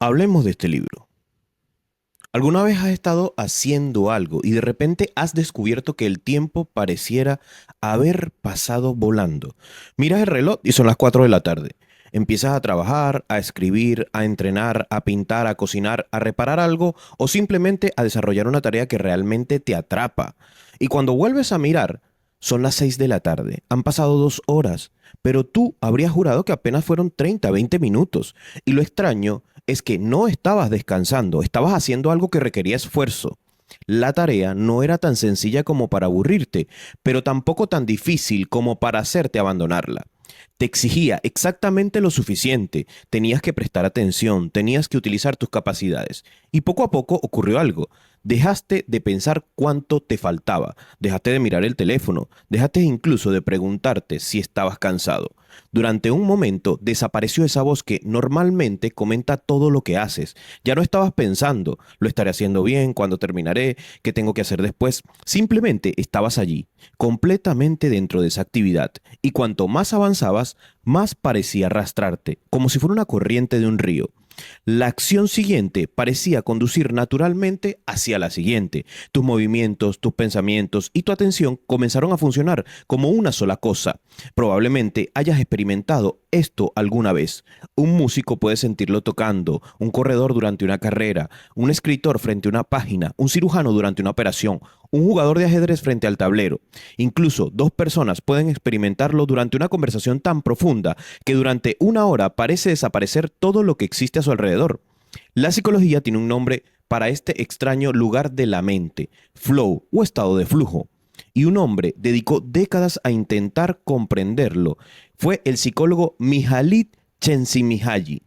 Hablemos de este libro. ¿Alguna vez has estado haciendo algo y de repente has descubierto que el tiempo pareciera haber pasado volando? Miras el reloj y son las 4 de la tarde. Empiezas a trabajar, a escribir, a entrenar, a pintar, a cocinar, a reparar algo o simplemente a desarrollar una tarea que realmente te atrapa. Y cuando vuelves a mirar, son las 6 de la tarde. Han pasado 2 horas, pero tú habrías jurado que apenas fueron 30, 20 minutos. Y lo extraño es que no estabas descansando, estabas haciendo algo que requería esfuerzo. La tarea no era tan sencilla como para aburrirte, pero tampoco tan difícil como para hacerte abandonarla. Te exigía exactamente lo suficiente, tenías que prestar atención, tenías que utilizar tus capacidades. Y poco a poco ocurrió algo. Dejaste de pensar cuánto te faltaba, dejaste de mirar el teléfono, dejaste incluso de preguntarte si estabas cansado. Durante un momento desapareció esa voz que normalmente comenta todo lo que haces. Ya no estabas pensando, lo estaré haciendo bien, cuándo terminaré, qué tengo que hacer después. Simplemente estabas allí, completamente dentro de esa actividad. Y cuanto más avanzabas, más parecía arrastrarte, como si fuera una corriente de un río. La acción siguiente parecía conducir naturalmente hacia la siguiente. Tus movimientos, tus pensamientos y tu atención comenzaron a funcionar como una sola cosa. Probablemente hayas experimentado esto alguna vez. Un músico puede sentirlo tocando, un corredor durante una carrera, un escritor frente a una página, un cirujano durante una operación, un jugador de ajedrez frente al tablero. Incluso dos personas pueden experimentarlo durante una conversación tan profunda que durante una hora parece desaparecer todo lo que existe a su alrededor. La psicología tiene un nombre para este extraño lugar de la mente, flow o estado de flujo. Y un hombre dedicó décadas a intentar comprenderlo. Fue el psicólogo Mihaly Csikszentmihalyi.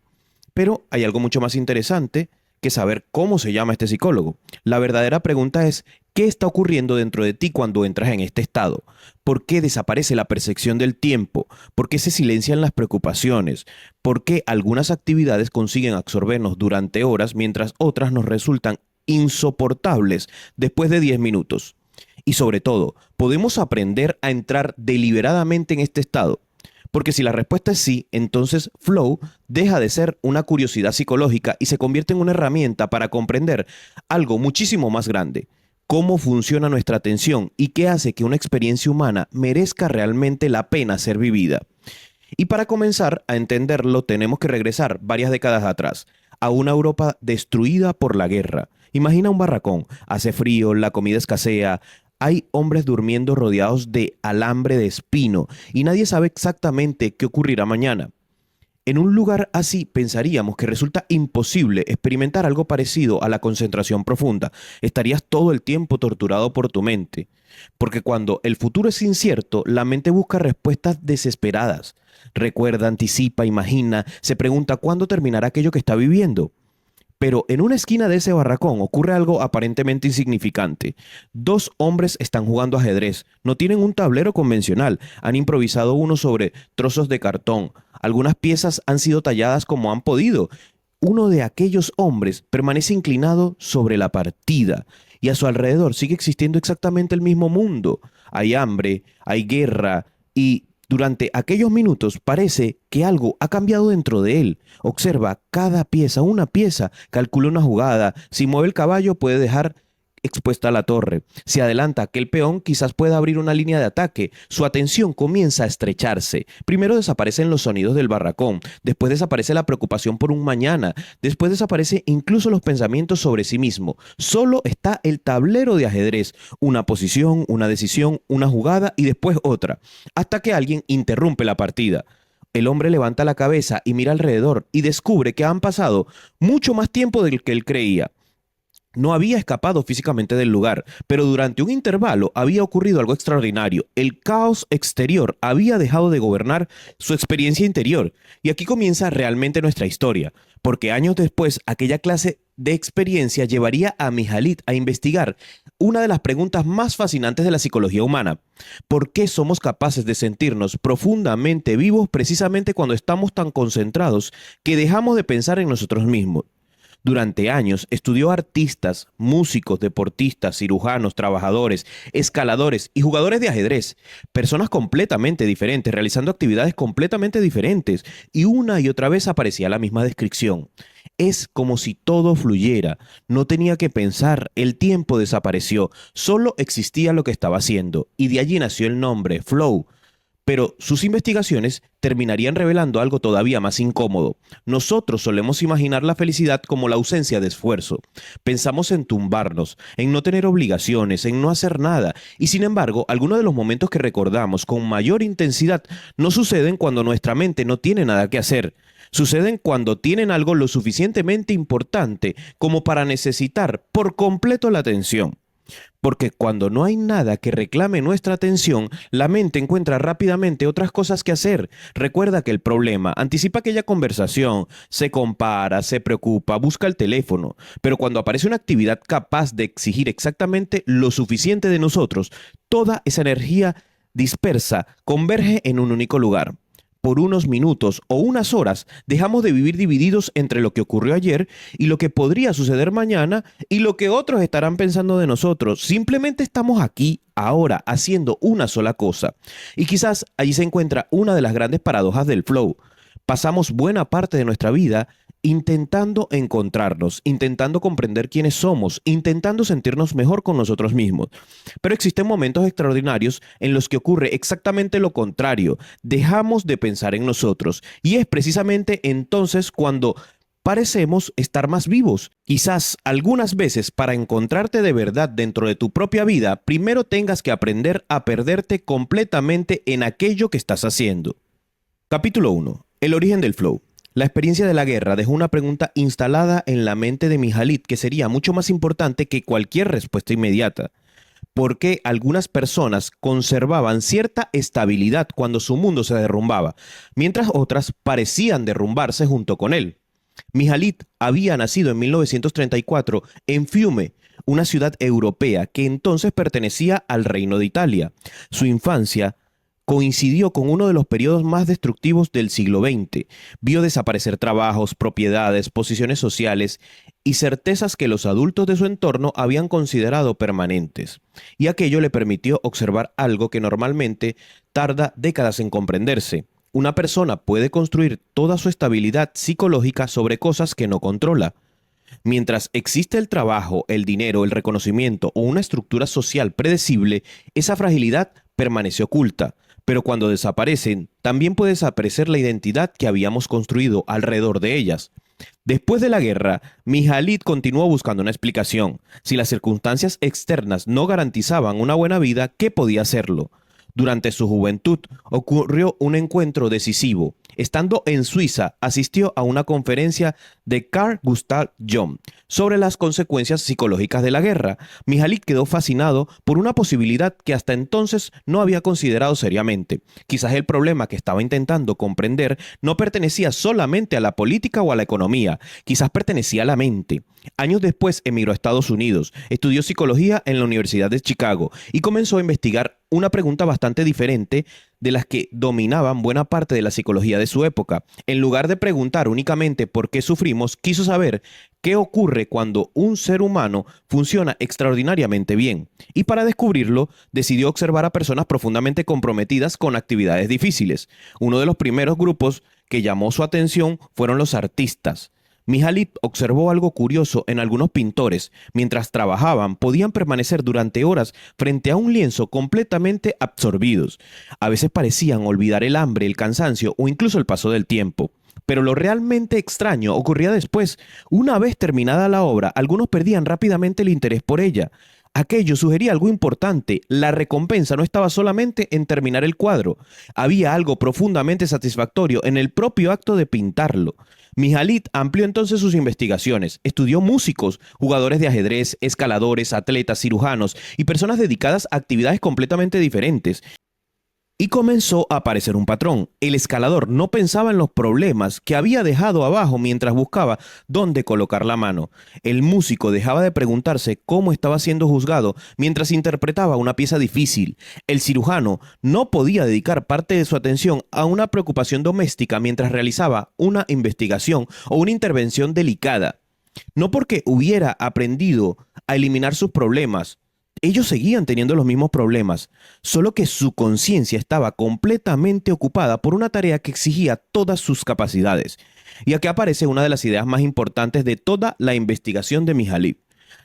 Pero hay algo mucho más interesante que saber cómo se llama este psicólogo. La verdadera pregunta es, ¿qué está ocurriendo dentro de ti cuando entras en este estado? ¿Por qué desaparece la percepción del tiempo? ¿Por qué se silencian las preocupaciones? ¿Por qué algunas actividades consiguen absorbernos durante horas mientras otras nos resultan insoportables después de 10 minutos? Y sobre todo, ¿podemos aprender a entrar deliberadamente en este estado? Porque si la respuesta es sí, entonces flow deja de ser una curiosidad psicológica y se convierte en una herramienta para comprender algo muchísimo más grande. Cómo funciona nuestra atención y qué hace que una experiencia humana merezca realmente la pena ser vivida. Y para comenzar a entenderlo tenemos que regresar varias décadas atrás, a una Europa destruida por la guerra. Imagina un barracón, hace frío, la comida escasea, hay hombres durmiendo rodeados de alambre de espino y nadie sabe exactamente qué ocurrirá mañana. En un lugar así pensaríamos que resulta imposible experimentar algo parecido a la concentración profunda. Estarías todo el tiempo torturado por tu mente. Porque cuando el futuro es incierto, la mente busca respuestas desesperadas. Recuerda, anticipa, imagina, se pregunta cuándo terminará aquello que está viviendo. Pero en una esquina de ese barracón ocurre algo aparentemente insignificante. Dos hombres están jugando ajedrez. No tienen un tablero convencional. Han improvisado uno sobre trozos de cartón. Algunas piezas han sido talladas como han podido. Uno de aquellos hombres permanece inclinado sobre la partida y a su alrededor sigue existiendo exactamente el mismo mundo. Hay hambre, hay guerra y durante aquellos minutos parece que algo ha cambiado dentro de él. Observa cada pieza, una pieza, calcula una jugada. Si mueve el caballo puede dejar expuesta la torre. Si adelanta aquel peón, quizás pueda abrir una línea de ataque. Su atención comienza a estrecharse. Primero desaparecen los sonidos del barracón, después desaparece la preocupación por un mañana, después desaparece incluso los pensamientos sobre sí mismo. Solo está el tablero de ajedrez, una posición, una decisión, una jugada y después otra, hasta que alguien interrumpe la partida. El hombre levanta la cabeza y mira alrededor y descubre que han pasado mucho más tiempo del que él creía. No había escapado físicamente del lugar, pero durante un intervalo había ocurrido algo extraordinario. El caos exterior había dejado de gobernar su experiencia interior. Y aquí comienza realmente nuestra historia, porque años después aquella clase de experiencia llevaría a Mihaly a investigar una de las preguntas más fascinantes de la psicología humana. ¿Por qué somos capaces de sentirnos profundamente vivos precisamente cuando estamos tan concentrados que dejamos de pensar en nosotros mismos? Durante años estudió artistas, músicos, deportistas, cirujanos, trabajadores, escaladores y jugadores de ajedrez, personas completamente diferentes, realizando actividades completamente diferentes, y una y otra vez aparecía la misma descripción. Es como si todo fluyera, no tenía que pensar, el tiempo desapareció, solo existía lo que estaba haciendo, y de allí nació el nombre, Flow. Pero sus investigaciones terminarían revelando algo todavía más incómodo. Nosotros solemos imaginar la felicidad como la ausencia de esfuerzo. Pensamos en tumbarnos, en no tener obligaciones, en no hacer nada. Y sin embargo, algunos de los momentos que recordamos con mayor intensidad no suceden cuando nuestra mente no tiene nada que hacer. Suceden cuando tienen algo lo suficientemente importante como para necesitar por completo la atención. Porque cuando no hay nada que reclame nuestra atención, la mente encuentra rápidamente otras cosas que hacer. Recuerda que el problema anticipa aquella conversación, se compara, se preocupa, busca el teléfono. Pero cuando aparece una actividad capaz de exigir exactamente lo suficiente de nosotros, toda esa energía dispersa converge en un único lugar. Por unos minutos o unas horas dejamos de vivir divididos entre lo que ocurrió ayer y lo que podría suceder mañana y lo que otros estarán pensando de nosotros. Simplemente estamos aquí, ahora, haciendo una sola cosa. Y quizás allí se encuentra una de las grandes paradojas del flow. Pasamos buena parte de nuestra vida intentando encontrarnos, intentando comprender quiénes somos, intentando sentirnos mejor con nosotros mismos. Pero existen momentos extraordinarios en los que ocurre exactamente lo contrario. Dejamos de pensar en nosotros y es precisamente entonces cuando parecemos estar más vivos. Quizás algunas veces para encontrarte de verdad dentro de tu propia vida, primero tengas que aprender a perderte completamente en aquello que estás haciendo. Capítulo 1. El origen del flow. La experiencia de la guerra dejó una pregunta instalada en la mente de Mihaly que sería mucho más importante que cualquier respuesta inmediata. ¿Por qué algunas personas conservaban cierta estabilidad cuando su mundo se derrumbaba, mientras otras parecían derrumbarse junto con él? Mihaly había nacido en 1934 en Fiume, una ciudad europea que entonces pertenecía al Reino de Italia. Su infancia coincidió con uno de los periodos más destructivos del siglo XX. Vio desaparecer trabajos, propiedades, posiciones sociales y certezas que los adultos de su entorno habían considerado permanentes. Y aquello le permitió observar algo que normalmente tarda décadas en comprenderse. Una persona puede construir toda su estabilidad psicológica sobre cosas que no controla. Mientras existe el trabajo, el dinero, el reconocimiento o una estructura social predecible, esa fragilidad permanece oculta. Pero cuando desaparecen, también puede desaparecer la identidad que habíamos construido alrededor de ellas. Después de la guerra, Mihaly continuó buscando una explicación. Si las circunstancias externas no garantizaban una buena vida, ¿qué podía hacerlo? Durante su juventud ocurrió un encuentro decisivo. Estando en Suiza, asistió a una conferencia de Carl Gustav Jung sobre las consecuencias psicológicas de la guerra. Mihaly quedó fascinado por una posibilidad que hasta entonces no había considerado seriamente. Quizás el problema que estaba intentando comprender no pertenecía solamente a la política o a la economía, quizás pertenecía a la mente. Años después emigró a Estados Unidos, estudió psicología en la Universidad de Chicago y comenzó a investigar una pregunta bastante diferente de las que dominaban buena parte de la psicología de su época. En lugar de preguntar únicamente por qué sufrimos, quiso saber qué ocurre cuando un ser humano funciona extraordinariamente bien. Y para descubrirlo, decidió observar a personas profundamente comprometidas con actividades difíciles. Uno de los primeros grupos que llamó su atención fueron los artistas. Mihaly observó algo curioso en algunos pintores. Mientras trabajaban, podían permanecer durante horas frente a un lienzo completamente absorbidos. A veces parecían olvidar el hambre, el cansancio o incluso el paso del tiempo. Pero lo realmente extraño ocurría después. Una vez terminada la obra, algunos perdían rápidamente el interés por ella. Aquello sugería algo importante. La recompensa no estaba solamente en terminar el cuadro. Había algo profundamente satisfactorio en el propio acto de pintarlo. Mihaly amplió entonces sus investigaciones. Estudió músicos, jugadores de ajedrez, escaladores, atletas, cirujanos y personas dedicadas a actividades completamente diferentes. Y comenzó a aparecer un patrón. El escalador no pensaba en los problemas que había dejado abajo mientras buscaba dónde colocar la mano. El músico dejaba de preguntarse cómo estaba siendo juzgado mientras interpretaba una pieza difícil. El cirujano no podía dedicar parte de su atención a una preocupación doméstica mientras realizaba una investigación o una intervención delicada. No porque hubiera aprendido a eliminar sus problemas. Ellos seguían teniendo los mismos problemas, solo que su conciencia estaba completamente ocupada por una tarea que exigía todas sus capacidades. Y aquí aparece una de las ideas más importantes de toda la investigación de Mihaly.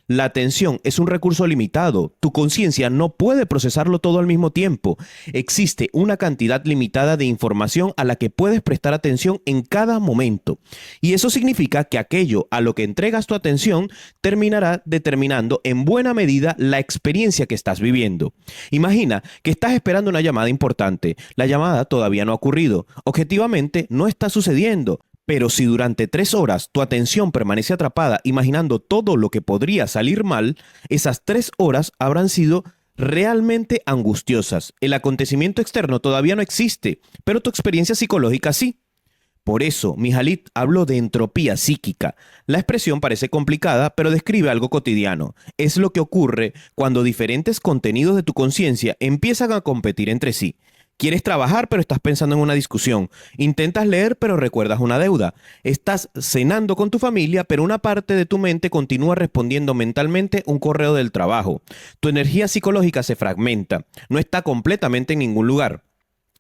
La atención es un recurso limitado. Tu conciencia no puede procesarlo todo al mismo tiempo. Existe una cantidad limitada de información a la que puedes prestar atención en cada momento. Y eso significa que aquello a lo que entregas tu atención terminará determinando en buena medida la experiencia que estás viviendo. Imagina que estás esperando una llamada importante. La llamada todavía no ha ocurrido. Objetivamente no está sucediendo. Pero si durante 3 horas tu atención permanece atrapada imaginando todo lo que podría salir mal, esas 3 horas habrán sido realmente angustiosas. El acontecimiento externo todavía no existe, pero tu experiencia psicológica sí. Por eso, Mihaly habló de entropía psíquica. La expresión parece complicada, pero describe algo cotidiano. Es lo que ocurre cuando diferentes contenidos de tu conciencia empiezan a competir entre sí. Quieres trabajar, pero estás pensando en una discusión. Intentas leer, pero recuerdas una deuda. Estás cenando con tu familia, pero una parte de tu mente continúa respondiendo mentalmente un correo del trabajo. Tu energía psicológica se fragmenta. No está completamente en ningún lugar.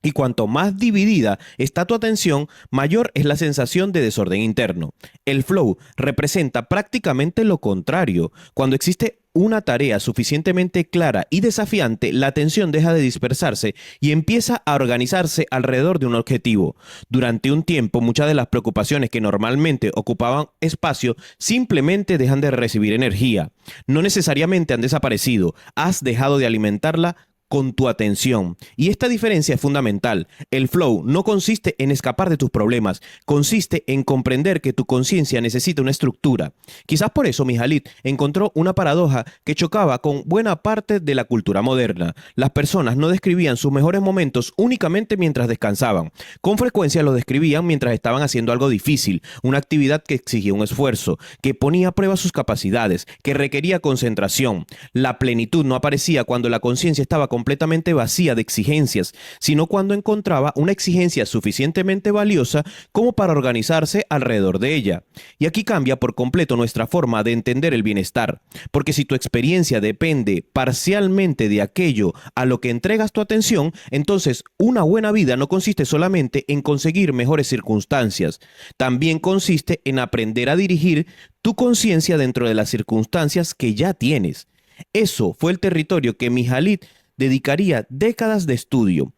Y cuanto más dividida está tu atención, mayor es la sensación de desorden interno. El flow representa prácticamente lo contrario. Cuando existe una tarea suficientemente clara y desafiante, la atención deja de dispersarse y empieza a organizarse alrededor de un objetivo. Durante un tiempo, muchas de las preocupaciones que normalmente ocupaban espacio simplemente dejan de recibir energía. No necesariamente han desaparecido, has dejado de alimentarla con tu atención. Y esta diferencia es fundamental. El flow no consiste en escapar de tus problemas, consiste en comprender que tu conciencia necesita una estructura. Quizás por eso Mihaly encontró una paradoja que chocaba con buena parte de la cultura moderna. Las personas no describían sus mejores momentos únicamente mientras descansaban. Con frecuencia los describían mientras estaban haciendo algo difícil, una actividad que exigía un esfuerzo, que ponía a prueba sus capacidades, que requería concentración. La plenitud no aparecía cuando la conciencia estaba completamente vacía de exigencias, sino cuando encontraba una exigencia suficientemente valiosa como para organizarse alrededor de ella. Y aquí cambia por completo nuestra forma de entender el bienestar, porque si tu experiencia depende parcialmente de aquello a lo que entregas tu atención, entonces una buena vida no consiste solamente en conseguir mejores circunstancias, también consiste en aprender a dirigir tu conciencia dentro de las circunstancias que ya tienes. Eso fue el territorio que Mihaly dedicaría décadas de estudio.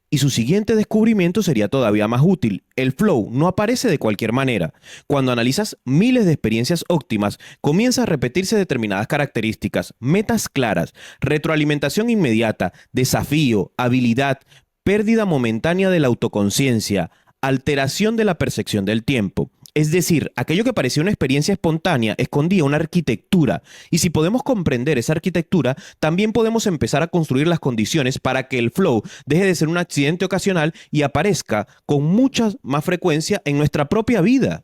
Y su siguiente descubrimiento sería todavía más útil. El flow no aparece de cualquier manera. Cuando analizas miles de experiencias óptimas, comienza a repetirse determinadas características, metas claras, retroalimentación inmediata, desafío, habilidad, pérdida momentánea de la autoconciencia, alteración de la percepción del tiempo. Es decir, aquello que parecía una experiencia espontánea escondía una arquitectura, y si podemos comprender esa arquitectura, también podemos empezar a construir las condiciones para que el flow deje de ser un accidente ocasional y aparezca con mucha más frecuencia en nuestra propia vida.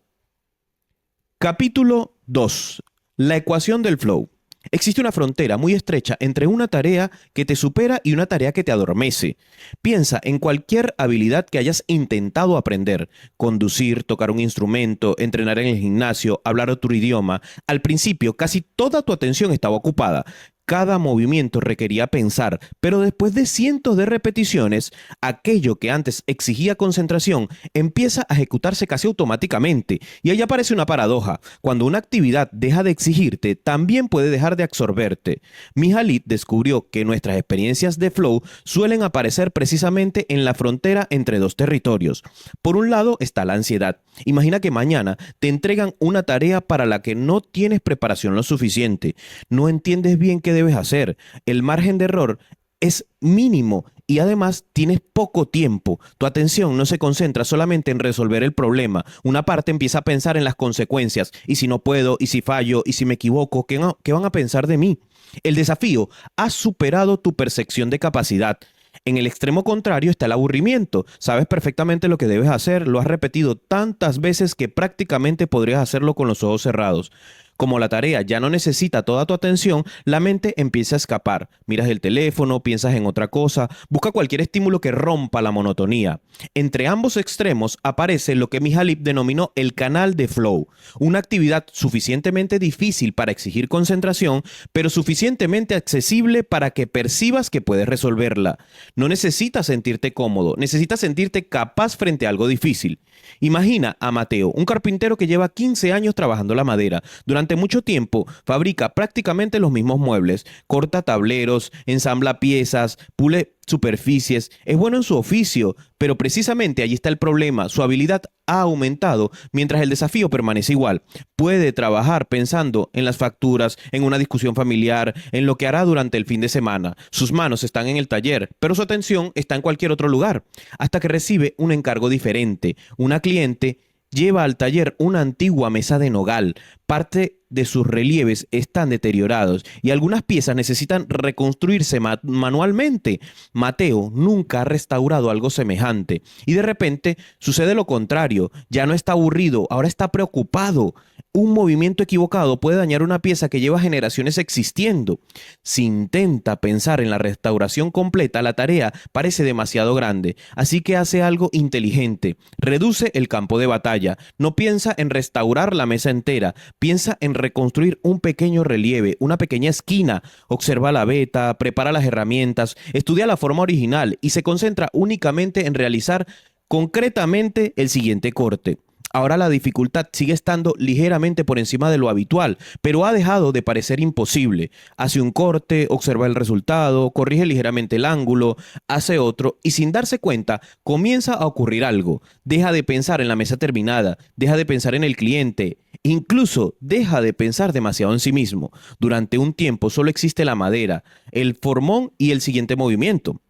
Capítulo 2. La ecuación del flow. Existe una frontera muy estrecha entre una tarea que te supera y una tarea que te adormece. Piensa en cualquier habilidad que hayas intentado aprender: conducir, tocar un instrumento, entrenar en el gimnasio, hablar otro idioma. Al principio, casi toda tu atención estaba ocupada. Cada movimiento requería pensar, pero después de cientos de repeticiones, aquello que antes exigía concentración empieza a ejecutarse casi automáticamente. Y ahí aparece una paradoja. Cuando una actividad deja de exigirte, también puede dejar de absorberte. Mihaly descubrió que nuestras experiencias de flow suelen aparecer precisamente en la frontera entre dos territorios. Por un lado está la ansiedad. Imagina que mañana te entregan una tarea para la que no tienes preparación lo suficiente. No entiendes bien qué debes hacer. El margen de error es mínimo y además tienes poco tiempo. Tu atención no se concentra solamente en resolver el problema. Una parte empieza a pensar en las consecuencias. ¿Y si no puedo? ¿Y si fallo? ¿Y si me equivoco? ¿Qué van a pensar de mí? El desafío ha superado tu percepción de capacidad. En el extremo contrario está el aburrimiento. Sabes perfectamente lo que debes hacer, lo has repetido tantas veces que prácticamente podrías hacerlo con los ojos cerrados. Como la tarea ya no necesita toda tu atención, la mente empieza a escapar. Miras el teléfono, piensas en otra cosa, busca cualquier estímulo que rompa la monotonía. Entre ambos extremos aparece lo que Mihaly denominó el canal de flow, una actividad suficientemente difícil para exigir concentración, pero suficientemente accesible para que percibas que puedes resolverla. No necesitas sentirte cómodo, necesitas sentirte capaz frente a algo difícil. Imagina a Mateo, un carpintero que lleva 15 años trabajando la madera. Durante mucho tiempo fabrica prácticamente los mismos muebles, corta tableros, ensambla piezas, pule superficies, es bueno en su oficio, pero precisamente allí está el problema. Su habilidad ha aumentado mientras el desafío permanece igual. Puede trabajar pensando en las facturas, en una discusión familiar, en lo que hará durante el fin de semana. Sus manos están en el taller, pero su atención está en cualquier otro lugar, hasta que recibe un encargo diferente. Una cliente lleva al taller una antigua mesa de nogal. Parte de sus relieves están deteriorados y algunas piezas necesitan reconstruirse manualmente. Mateo nunca ha restaurado algo semejante y de repente sucede lo contrario. Ya no está aburrido, ahora está preocupado. Un movimiento equivocado puede dañar una pieza que lleva generaciones existiendo. Si intenta pensar en la restauración completa, la tarea parece demasiado grande, así que hace algo inteligente. Reduce el campo de batalla. No piensa en restaurar la mesa entera, piensa en reconstruir un pequeño relieve, una pequeña esquina. Observa la veta, prepara las herramientas, estudia la forma original y se concentra únicamente en realizar concretamente el siguiente corte. Ahora la dificultad sigue estando ligeramente por encima de lo habitual, pero ha dejado de parecer imposible. Hace un corte, observa el resultado, corrige ligeramente el ángulo, hace otro y sin darse cuenta comienza a ocurrir algo. Deja de pensar en la mesa terminada, deja de pensar en el cliente, incluso deja de pensar demasiado en sí mismo. Durante un tiempo solo existe la madera, el formón y el siguiente movimiento.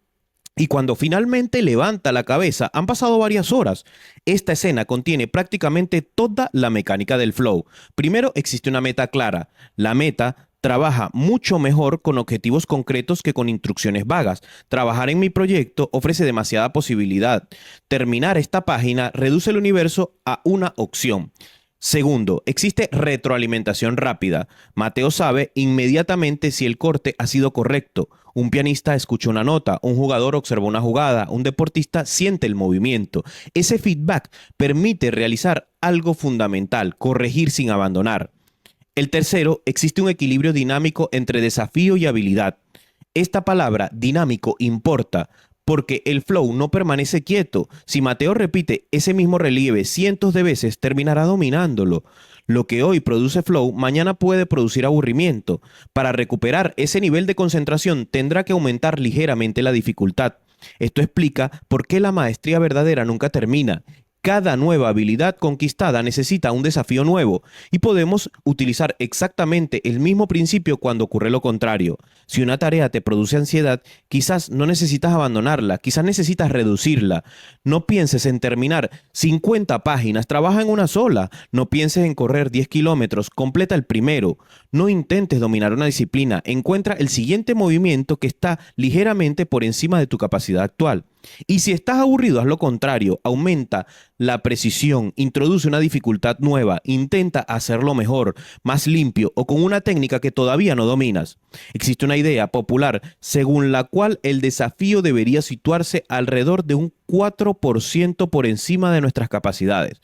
Y cuando finalmente levanta la cabeza, han pasado varias horas. Esta escena contiene prácticamente toda la mecánica del flow. Primero existe una meta clara. La meta trabaja mucho mejor con objetivos concretos que con instrucciones vagas. Trabajar en mi proyecto ofrece demasiada posibilidad. Terminar esta página reduce el universo a una opción. Segundo, existe retroalimentación rápida. Mateo sabe inmediatamente si el corte ha sido correcto. Un pianista escucha una nota, un jugador observa una jugada, un deportista siente el movimiento. Ese feedback permite realizar algo fundamental, corregir sin abandonar. El tercero, existe un equilibrio dinámico entre desafío y habilidad. Esta palabra, dinámico, importa, porque el flow no permanece quieto. Si Mateo repite ese mismo relieve cientos de veces, terminará dominándolo. Lo que hoy produce flow, mañana puede producir aburrimiento. Para recuperar ese nivel de concentración, tendrá que aumentar ligeramente la dificultad. Esto explica por qué la maestría verdadera nunca termina. Cada nueva habilidad conquistada necesita un desafío nuevo y podemos utilizar exactamente el mismo principio cuando ocurre lo contrario. Si una tarea te produce ansiedad, quizás no necesitas abandonarla, quizás necesitas reducirla. No pienses en terminar 50 páginas, trabaja en una sola. No pienses en correr 10 kilómetros, completa el primero. No intentes dominar una disciplina, encuentra el siguiente movimiento que está ligeramente por encima de tu capacidad actual. Y si estás aburrido, haz lo contrario, aumenta la precisión, introduce una dificultad nueva, intenta hacerlo mejor, más limpio o con una técnica que todavía no dominas. Existe una idea popular según la cual el desafío debería situarse alrededor de un 4% por encima de nuestras capacidades.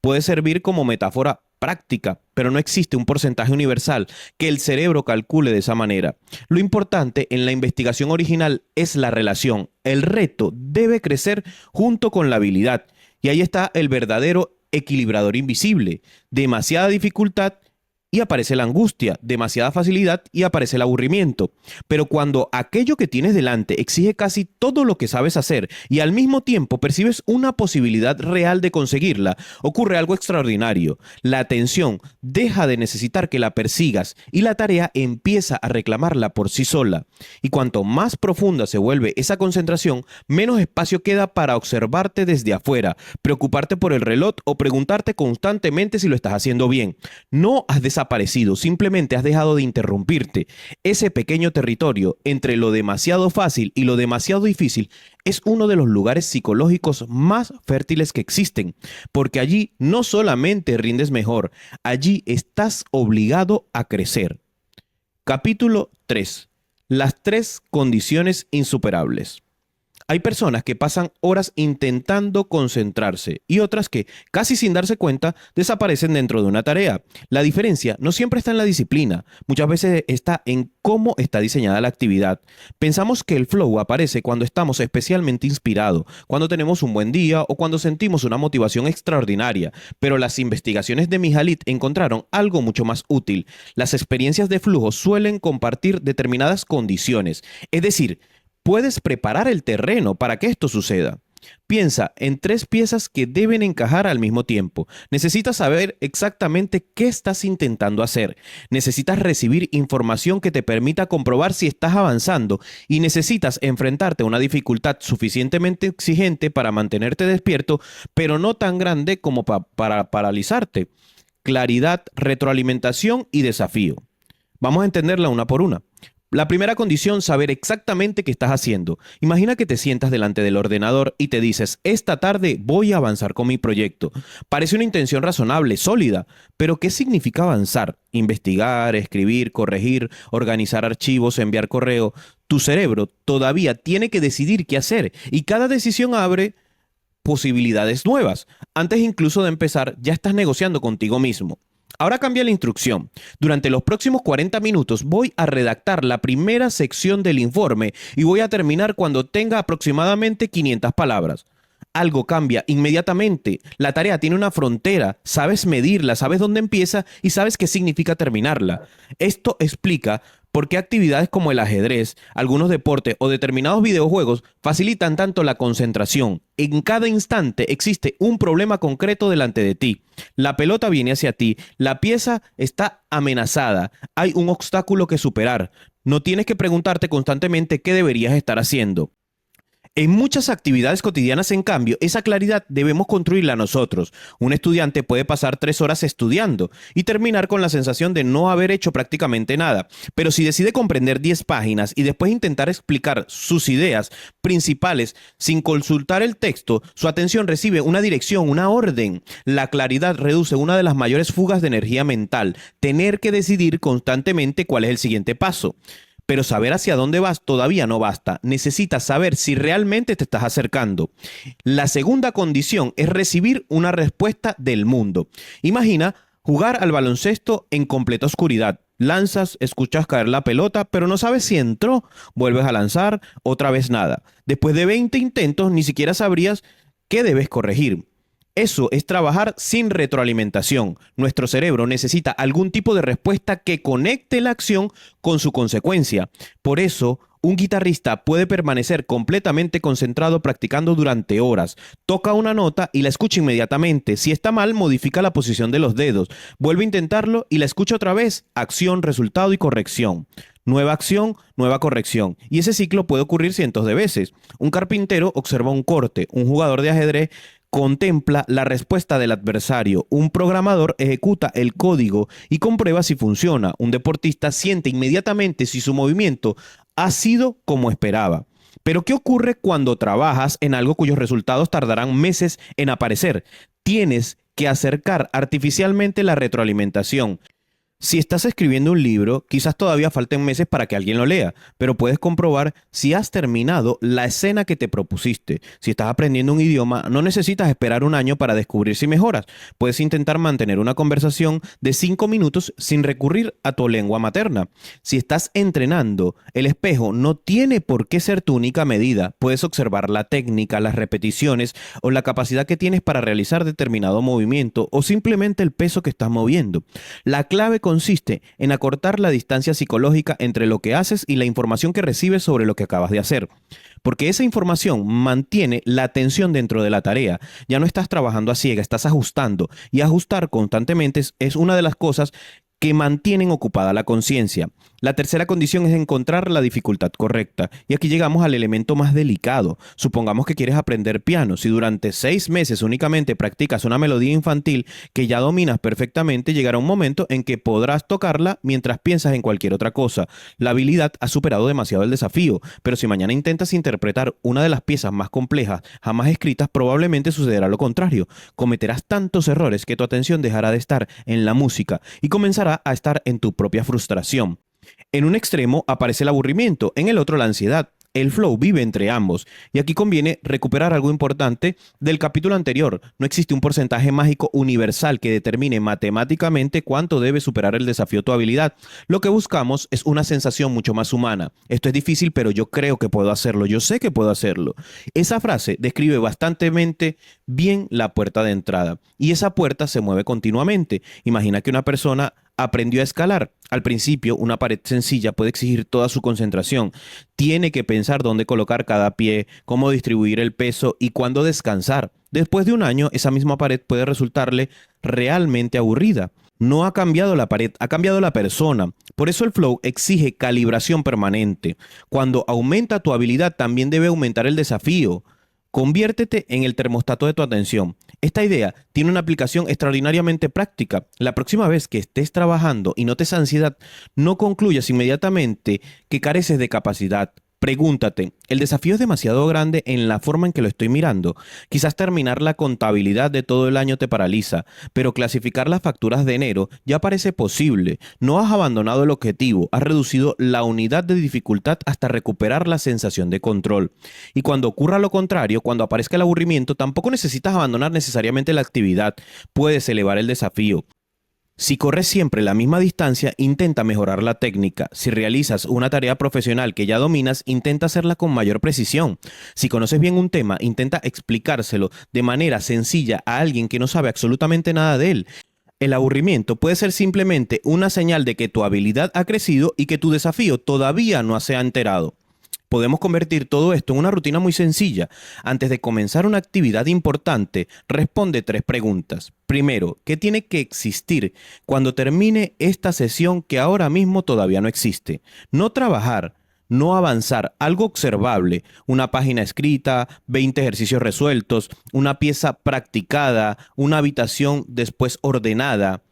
Puede servir como metáfora práctica, pero no existe un porcentaje universal que el cerebro calcule de esa manera. Lo importante en la investigación original es la relación. El reto debe crecer junto con la habilidad. Y ahí está el verdadero equilibrador invisible. Demasiada dificultad y aparece la angustia, demasiada facilidad y aparece el aburrimiento. Pero cuando aquello que tienes delante exige casi todo lo que sabes hacer y al mismo tiempo percibes una posibilidad real de conseguirla, ocurre algo extraordinario. La atención deja de necesitar que la persigas y la tarea empieza a reclamarla por sí sola. Y cuanto más profunda se vuelve esa concentración, menos espacio queda para observarte desde afuera, preocuparte por el reloj o preguntarte constantemente si lo estás haciendo bien. No has desaparecido, simplemente has dejado de interrumpirte. Ese pequeño territorio entre lo demasiado fácil y lo demasiado difícil es uno de los lugares psicológicos más fértiles que existen, porque allí no solamente rindes mejor, allí estás obligado a crecer. Capítulo 3. Las tres condiciones insuperables. Hay personas que pasan horas intentando concentrarse y otras que, casi sin darse cuenta, desaparecen dentro de una tarea. La diferencia no siempre está en la disciplina, muchas veces está en cómo está diseñada la actividad. Pensamos que el flow aparece cuando estamos especialmente inspirados, cuando tenemos un buen día o cuando sentimos una motivación extraordinaria, pero las investigaciones de Mihaly encontraron algo mucho más útil. Las experiencias de flujo suelen compartir determinadas condiciones, es decir, puedes preparar el terreno para que esto suceda. Piensa en tres piezas que deben encajar al mismo tiempo. Necesitas saber exactamente qué estás intentando hacer. Necesitas recibir información que te permita comprobar si estás avanzando y necesitas enfrentarte a una dificultad suficientemente exigente para mantenerte despierto, pero no tan grande como para paralizarte. Claridad, retroalimentación y desafío. Vamos a entenderla una por una. La primera condición, saber exactamente qué estás haciendo. Imagina que te sientas delante del ordenador y te dices, esta tarde voy a avanzar con mi proyecto. Parece una intención razonable, sólida, pero ¿qué significa avanzar? Investigar, escribir, corregir, organizar archivos, enviar correo. Tu cerebro todavía tiene que decidir qué hacer y cada decisión abre posibilidades nuevas. Antes incluso de empezar, ya estás negociando contigo mismo. Ahora cambia la instrucción. Durante los próximos 40 minutos voy a redactar la primera sección del informe y voy a terminar cuando tenga aproximadamente 500 palabras. Algo cambia inmediatamente. La tarea tiene una frontera, sabes medirla, sabes dónde empieza y sabes qué significa terminarla. Esto explica por qué actividades como el ajedrez, algunos deportes o determinados videojuegos facilitan tanto la concentración. En cada instante existe un problema concreto delante de ti. La pelota viene hacia ti, la pieza está amenazada, hay un obstáculo que superar. No tienes que preguntarte constantemente qué deberías estar haciendo. En muchas actividades cotidianas, en cambio, esa claridad debemos construirla nosotros. Un estudiante puede pasar 3 horas estudiando y terminar con la sensación de no haber hecho prácticamente nada. Pero si decide comprender 10 páginas y después intentar explicar sus ideas principales sin consultar el texto, su atención recibe una dirección, una orden. La claridad reduce una de las mayores fugas de energía mental, tener que decidir constantemente cuál es el siguiente paso. Pero saber hacia dónde vas todavía no basta. Necesitas saber si realmente te estás acercando. La segunda condición es recibir una respuesta del mundo. Imagina jugar al baloncesto en completa oscuridad. Lanzas, escuchas caer la pelota, pero no sabes si entró. Vuelves a lanzar, otra vez nada. Después de 20 intentos, ni siquiera sabrías qué debes corregir. Eso es trabajar sin retroalimentación. Nuestro cerebro necesita algún tipo de respuesta que conecte la acción con su consecuencia. Por eso, un guitarrista puede permanecer completamente concentrado practicando durante horas. Toca una nota y la escucha inmediatamente. Si está mal, modifica la posición de los dedos. Vuelve a intentarlo y la escucha otra vez. Acción, resultado y corrección. Nueva acción, nueva corrección. Y ese ciclo puede ocurrir cientos de veces. Un carpintero observa un corte. Un jugador de ajedrez contempla la respuesta del adversario. Un programador ejecuta el código y comprueba si funciona. Un deportista siente inmediatamente si su movimiento ha sido como esperaba. Pero ¿qué ocurre cuando trabajas en algo cuyos resultados tardarán meses en aparecer? Tienes que acercar artificialmente la retroalimentación. Si estás escribiendo un libro, quizás todavía falten meses para que alguien lo lea, pero puedes comprobar si has terminado la escena que te propusiste. Si estás aprendiendo un idioma, no necesitas esperar un año para descubrir si mejoras. Puedes intentar mantener una conversación de 5 minutos sin recurrir a tu lengua materna. Si estás entrenando, el espejo no tiene por qué ser tu única medida. Puedes observar la técnica, las repeticiones o la capacidad que tienes para realizar determinado movimiento o simplemente el peso que estás moviendo. La clave consiste en acortar la distancia psicológica entre lo que haces y la información que recibes sobre lo que acabas de hacer. Porque esa información mantiene la atención dentro de la tarea. Ya no estás trabajando a ciegas, estás ajustando. Y ajustar constantemente es una de las cosas que mantienen ocupada la conciencia. La tercera condición es encontrar la dificultad correcta. Y aquí llegamos al elemento más delicado. Supongamos que quieres aprender piano. Si durante 6 meses únicamente practicas una melodía infantil que ya dominas perfectamente, llegará un momento en que podrás tocarla mientras piensas en cualquier otra cosa. La habilidad ha superado demasiado el desafío, pero si mañana intentas interpretar una de las piezas más complejas jamás escritas, probablemente sucederá lo contrario. Cometerás tantos errores que tu atención dejará de estar en la música y comenzará a estar en tu propia frustración. En un extremo aparece el aburrimiento, en el otro la ansiedad. El flow vive entre ambos. Y aquí conviene recuperar algo importante del capítulo anterior. No existe un porcentaje mágico universal que determine matemáticamente cuánto debe superar el desafío tu habilidad. Lo que buscamos es una sensación mucho más humana. Esto es difícil, pero yo creo que puedo hacerlo. Yo sé que puedo hacerlo. Esa frase describe bastante bien la puerta de entrada. Y esa puerta se mueve continuamente. Imagina que una persona aprendió a escalar. Al principio, una pared sencilla puede exigir toda su concentración. Tiene que pensar dónde colocar cada pie, cómo distribuir el peso y cuándo descansar. Después de un año, esa misma pared puede resultarle realmente aburrida. No ha cambiado la pared, ha cambiado la persona. Por eso el flow exige calibración permanente. Cuando aumenta tu habilidad, también debe aumentar el desafío. Conviértete en el termostato de tu atención. Esta idea tiene una aplicación extraordinariamente práctica. La próxima vez que estés trabajando y notes ansiedad, no concluyas inmediatamente que careces de capacidad. Pregúntate, ¿el desafío es demasiado grande en la forma en que lo estoy mirando? Quizás terminar la contabilidad de todo el año te paraliza, pero clasificar las facturas de enero ya parece posible. No has abandonado el objetivo, has reducido la unidad de dificultad hasta recuperar la sensación de control. Y cuando ocurra lo contrario, cuando aparezca el aburrimiento, tampoco necesitas abandonar necesariamente la actividad. Puedes elevar el desafío. Si corres siempre la misma distancia, intenta mejorar la técnica. Si realizas una tarea profesional que ya dominas, intenta hacerla con mayor precisión. Si conoces bien un tema, intenta explicárselo de manera sencilla a alguien que no sabe absolutamente nada de él. El aburrimiento puede ser simplemente una señal de que tu habilidad ha crecido y que tu desafío todavía no se ha enterado. Podemos convertir todo esto en una rutina muy sencilla. Antes de comenzar una actividad importante, responde 3 preguntas. Primero, ¿qué tiene que existir cuando termine esta sesión que ahora mismo todavía no existe? No trabajar, no avanzar, algo observable, una página escrita, 20 ejercicios resueltos, una pieza practicada, una habitación después ordenada.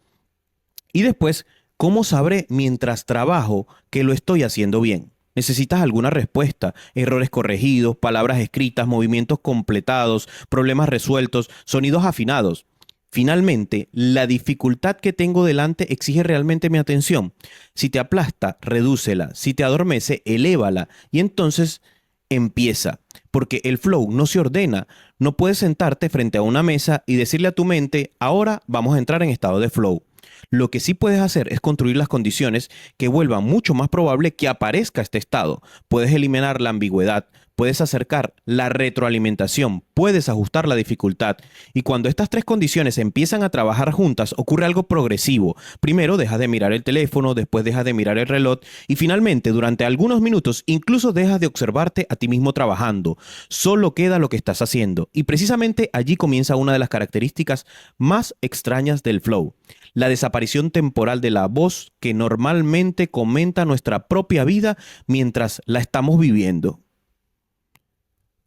Y después, ¿cómo sabré mientras trabajo que lo estoy haciendo bien? Necesitas alguna respuesta, errores corregidos, palabras escritas, movimientos completados, problemas resueltos, sonidos afinados. Finalmente, la dificultad que tengo delante exige realmente mi atención. Si te aplasta, redúcela. Si te adormece, elévala. Y entonces empieza. Porque el flow no se ordena. No puedes sentarte frente a una mesa y decirle a tu mente, ahora vamos a entrar en estado de flow. Lo que sí puedes hacer es construir las condiciones que vuelvan mucho más probable que aparezca este estado. Puedes eliminar la ambigüedad, puedes acercar la retroalimentación, puedes ajustar la dificultad. Y cuando estas 3 condiciones empiezan a trabajar juntas, ocurre algo progresivo. Primero dejas de mirar el teléfono, después dejas de mirar el reloj y finalmente durante algunos minutos incluso dejas de observarte a ti mismo trabajando. Solo queda lo que estás haciendo. Y precisamente allí comienza una de las características más extrañas del flow. La desaparición temporal de la voz que normalmente comenta nuestra propia vida mientras la estamos viviendo.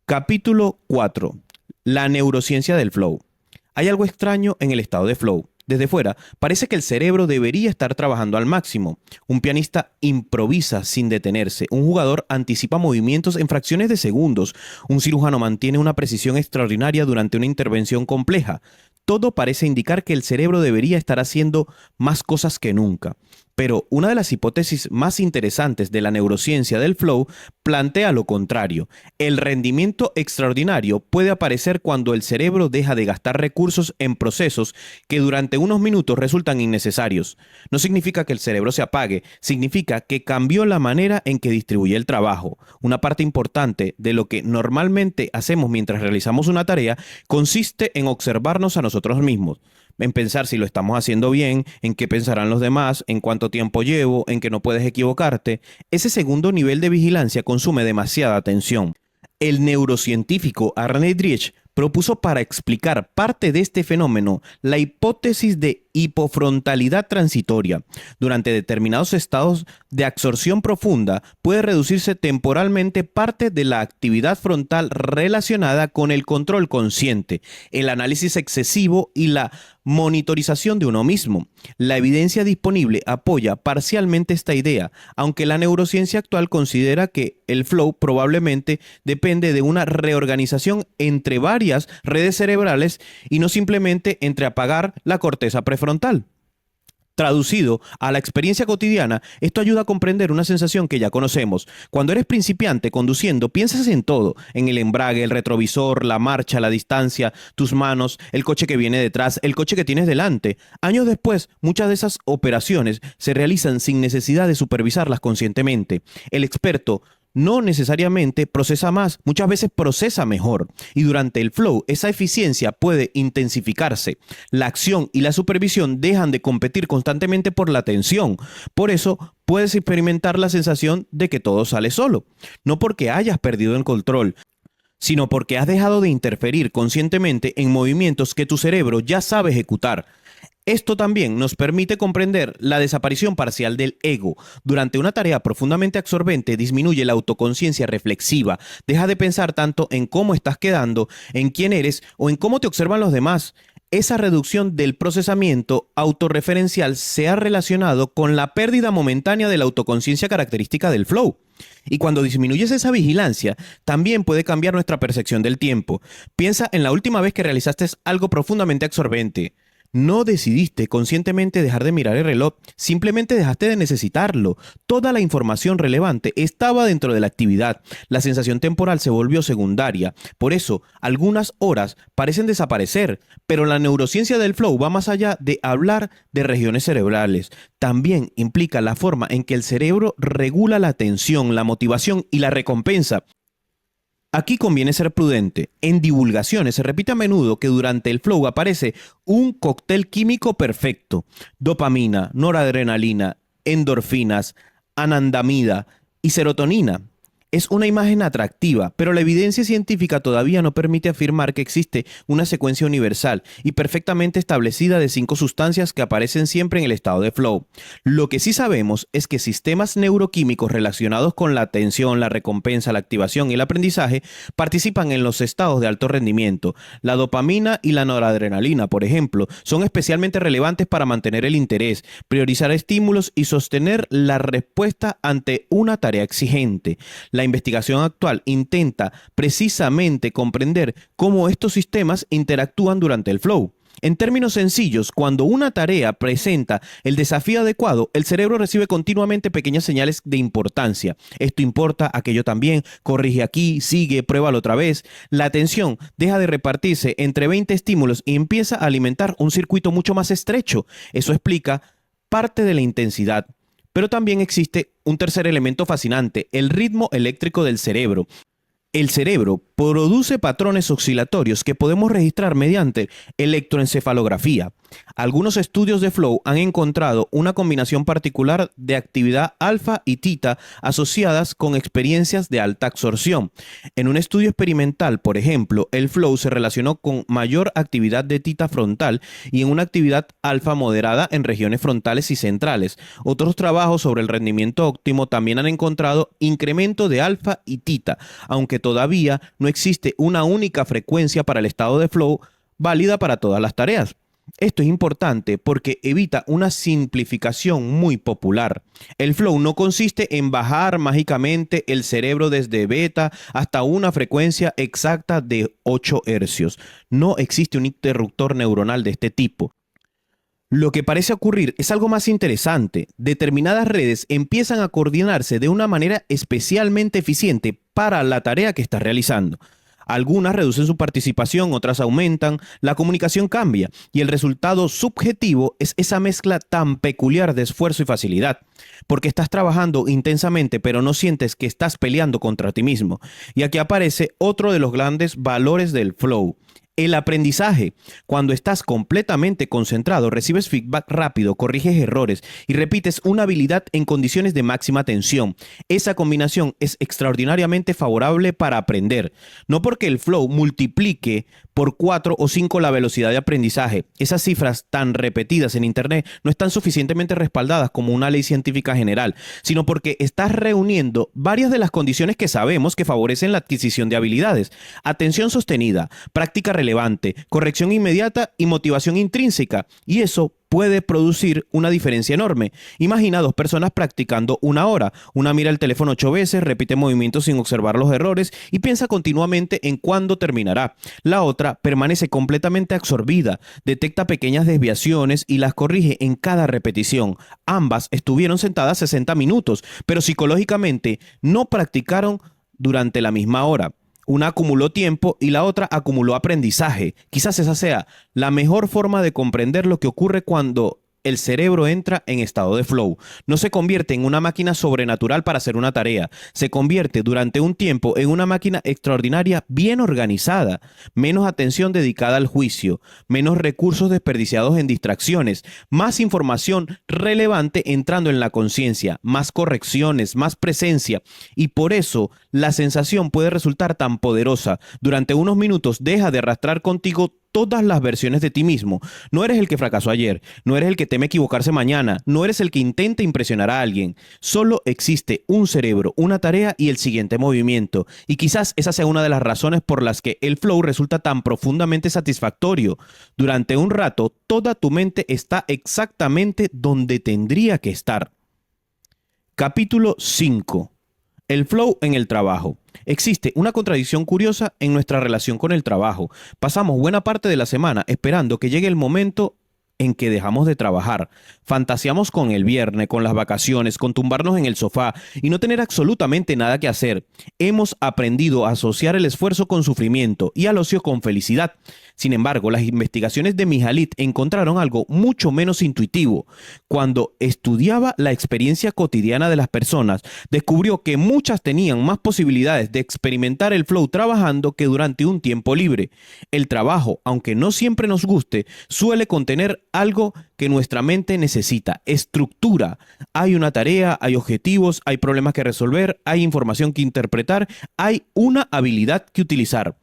Capítulo 4. La neurociencia del flow. Hay algo extraño en el estado de flow. Desde fuera, parece que el cerebro debería estar trabajando al máximo. Un pianista improvisa sin detenerse. Un jugador anticipa movimientos en fracciones de segundos. Un cirujano mantiene una precisión extraordinaria durante una intervención compleja. Todo parece indicar que el cerebro debería estar haciendo más cosas que nunca. Pero una de las hipótesis más interesantes de la neurociencia del flow plantea lo contrario. El rendimiento extraordinario puede aparecer cuando el cerebro deja de gastar recursos en procesos que durante unos minutos resultan innecesarios. No significa que el cerebro se apague, significa que cambió la manera en que distribuye el trabajo. Una parte importante de lo que normalmente hacemos mientras realizamos una tarea consiste en observarnos a nosotros mismos. En pensar si lo estamos haciendo bien, en qué pensarán los demás, en cuánto tiempo llevo, en que no puedes equivocarte. Ese segundo nivel de vigilancia consume demasiada atención. El neurocientífico Arne Dries propuso para explicar parte de este fenómeno la hipótesis de hipofrontalidad transitoria. Durante determinados estados de absorción profunda puede reducirse temporalmente parte de la actividad frontal relacionada con el control consciente, el análisis excesivo y la monitorización de uno mismo. La evidencia disponible apoya parcialmente esta idea, aunque la neurociencia actual considera que el flow probablemente depende de una reorganización entre varias redes cerebrales y no simplemente entre apagar la corteza prefrontal. Traducido a la experiencia cotidiana, esto ayuda a comprender una sensación que ya conocemos. Cuando eres principiante conduciendo, piensas en todo, en el embrague, el retrovisor, la marcha, la distancia, tus manos, el coche que viene detrás, el coche que tienes delante. Años después, muchas de esas operaciones se realizan sin necesidad de supervisarlas conscientemente. El experto no necesariamente procesa más, muchas veces procesa mejor. Y durante el flow, esa eficiencia puede intensificarse. La acción y la supervisión dejan de competir constantemente por la atención. Por eso, puedes experimentar la sensación de que todo sale solo. No porque hayas perdido el control, sino porque has dejado de interferir conscientemente en movimientos que tu cerebro ya sabe ejecutar. Esto también nos permite comprender la desaparición parcial del ego. Durante una tarea profundamente absorbente disminuye la autoconciencia reflexiva. Deja de pensar tanto en cómo estás quedando, en quién eres o en cómo te observan los demás. Esa reducción del procesamiento autorreferencial se ha relacionado con la pérdida momentánea de la autoconciencia característica del flow. Y cuando disminuyes esa vigilancia, también puede cambiar nuestra percepción del tiempo. Piensa en la última vez que realizaste algo profundamente absorbente. No decidiste conscientemente dejar de mirar el reloj, simplemente dejaste de necesitarlo. Toda la información relevante estaba dentro de la actividad. La sensación temporal se volvió secundaria. Por eso, algunas horas parecen desaparecer, pero la neurociencia del flow va más allá de hablar de regiones cerebrales. También implica la forma en que el cerebro regula la atención, la motivación y la recompensa. Aquí conviene ser prudente. En divulgaciones se repite a menudo que durante el flow aparece un cóctel químico perfecto. Dopamina, noradrenalina, endorfinas, anandamida y serotonina. Es una imagen atractiva, pero la evidencia científica todavía no permite afirmar que existe una secuencia universal y perfectamente establecida de 5 sustancias que aparecen siempre en el estado de flow. Lo que sí sabemos es que sistemas neuroquímicos relacionados con la atención, la recompensa, la activación y el aprendizaje participan en los estados de alto rendimiento. La dopamina y la noradrenalina, por ejemplo, son especialmente relevantes para mantener el interés, priorizar estímulos y sostener la respuesta ante una tarea exigente. La investigación actual intenta precisamente comprender cómo estos sistemas interactúan durante el flow. En términos sencillos, cuando una tarea presenta el desafío adecuado, el cerebro recibe continuamente pequeñas señales de importancia. Esto importa, aquello también, corrige aquí, sigue, pruébalo otra vez. La atención deja de repartirse entre 20 estímulos y empieza a alimentar un circuito mucho más estrecho. Eso explica parte de la intensidad. Pero también existe un tercer elemento fascinante, el ritmo eléctrico del cerebro. El cerebro produce patrones oscilatorios que podemos registrar mediante electroencefalografía. Algunos estudios de flow han encontrado una combinación particular de actividad alfa y tita asociadas con experiencias de alta absorción. En un estudio experimental, por ejemplo, el flow se relacionó con mayor actividad de tita frontal y en una actividad alfa moderada en regiones frontales y centrales. Otros trabajos sobre el rendimiento óptimo también han encontrado incremento de alfa y tita, aunque todavía no existe una única frecuencia para el estado de flow válida para todas las tareas. Esto es importante porque evita una simplificación muy popular. El flow no consiste en bajar mágicamente el cerebro desde beta hasta una frecuencia exacta de 8 hercios. No existe un interruptor neuronal de este tipo. Lo que parece ocurrir es algo más interesante. Determinadas redes empiezan a coordinarse de una manera especialmente eficiente para la tarea que estás realizando. Algunas reducen su participación, otras aumentan, la comunicación cambia y el resultado subjetivo es esa mezcla tan peculiar de esfuerzo y facilidad, porque estás trabajando intensamente pero no sientes que estás peleando contra ti mismo. Y aquí aparece otro de los grandes valores del flow. El aprendizaje. Cuando estás completamente concentrado, recibes feedback rápido, corriges errores y repites una habilidad en condiciones de máxima tensión. Esa combinación es extraordinariamente favorable para aprender. No porque el flow multiplique por 4 o 5 la velocidad de aprendizaje. Esas cifras tan repetidas en Internet no están suficientemente respaldadas como una ley científica general, sino porque estás reuniendo varias de las condiciones que sabemos que favorecen la adquisición de habilidades: atención sostenida, práctica relevante, corrección inmediata y motivación intrínseca. Y eso puede producir una diferencia enorme. Imagina dos personas practicando una hora. Una mira el teléfono 8 veces, repite movimientos sin observar los errores y piensa continuamente en cuándo terminará. La otra permanece completamente absorbida, detecta pequeñas desviaciones y las corrige en cada repetición. Ambas estuvieron sentadas 60 minutos, pero psicológicamente no practicaron durante la misma hora. Una acumuló tiempo y la otra acumuló aprendizaje. Quizás esa sea la mejor forma de comprender lo que ocurre cuando el cerebro entra en estado de flow. No se convierte en una máquina sobrenatural para hacer una tarea. Se convierte durante un tiempo en una máquina extraordinaria bien organizada. Menos atención dedicada al juicio, menos recursos desperdiciados en distracciones, más información relevante entrando en la conciencia, más correcciones, más presencia. Y por eso la sensación puede resultar tan poderosa. Durante unos minutos deja de arrastrar contigo todas las versiones de ti mismo. No eres el que fracasó ayer, no eres el que teme equivocarse mañana, no eres el que intenta impresionar a alguien. Solo existe un cerebro, una tarea y el siguiente movimiento. Y quizás esa sea una de las razones por las que el flow resulta tan profundamente satisfactorio. Durante un rato, toda tu mente está exactamente donde tendría que estar. Capítulo 5. El flow en el trabajo. Existe una contradicción curiosa en nuestra relación con el trabajo. Pasamos buena parte de la semana esperando que llegue el momento en que dejamos de trabajar. Fantaseamos con el viernes, con las vacaciones, con tumbarnos en el sofá y no tener absolutamente nada que hacer. Hemos aprendido a asociar el esfuerzo con sufrimiento y al ocio con felicidad. Sin embargo, las investigaciones de Mihaly encontraron algo mucho menos intuitivo. Cuando estudiaba la experiencia cotidiana de las personas, descubrió que muchas tenían más posibilidades de experimentar el flow trabajando que durante un tiempo libre. El trabajo, aunque no siempre nos guste, suele contener algo que nuestra mente necesita: estructura. Hay una tarea, hay objetivos, hay problemas que resolver, hay información que interpretar, hay una habilidad que utilizar.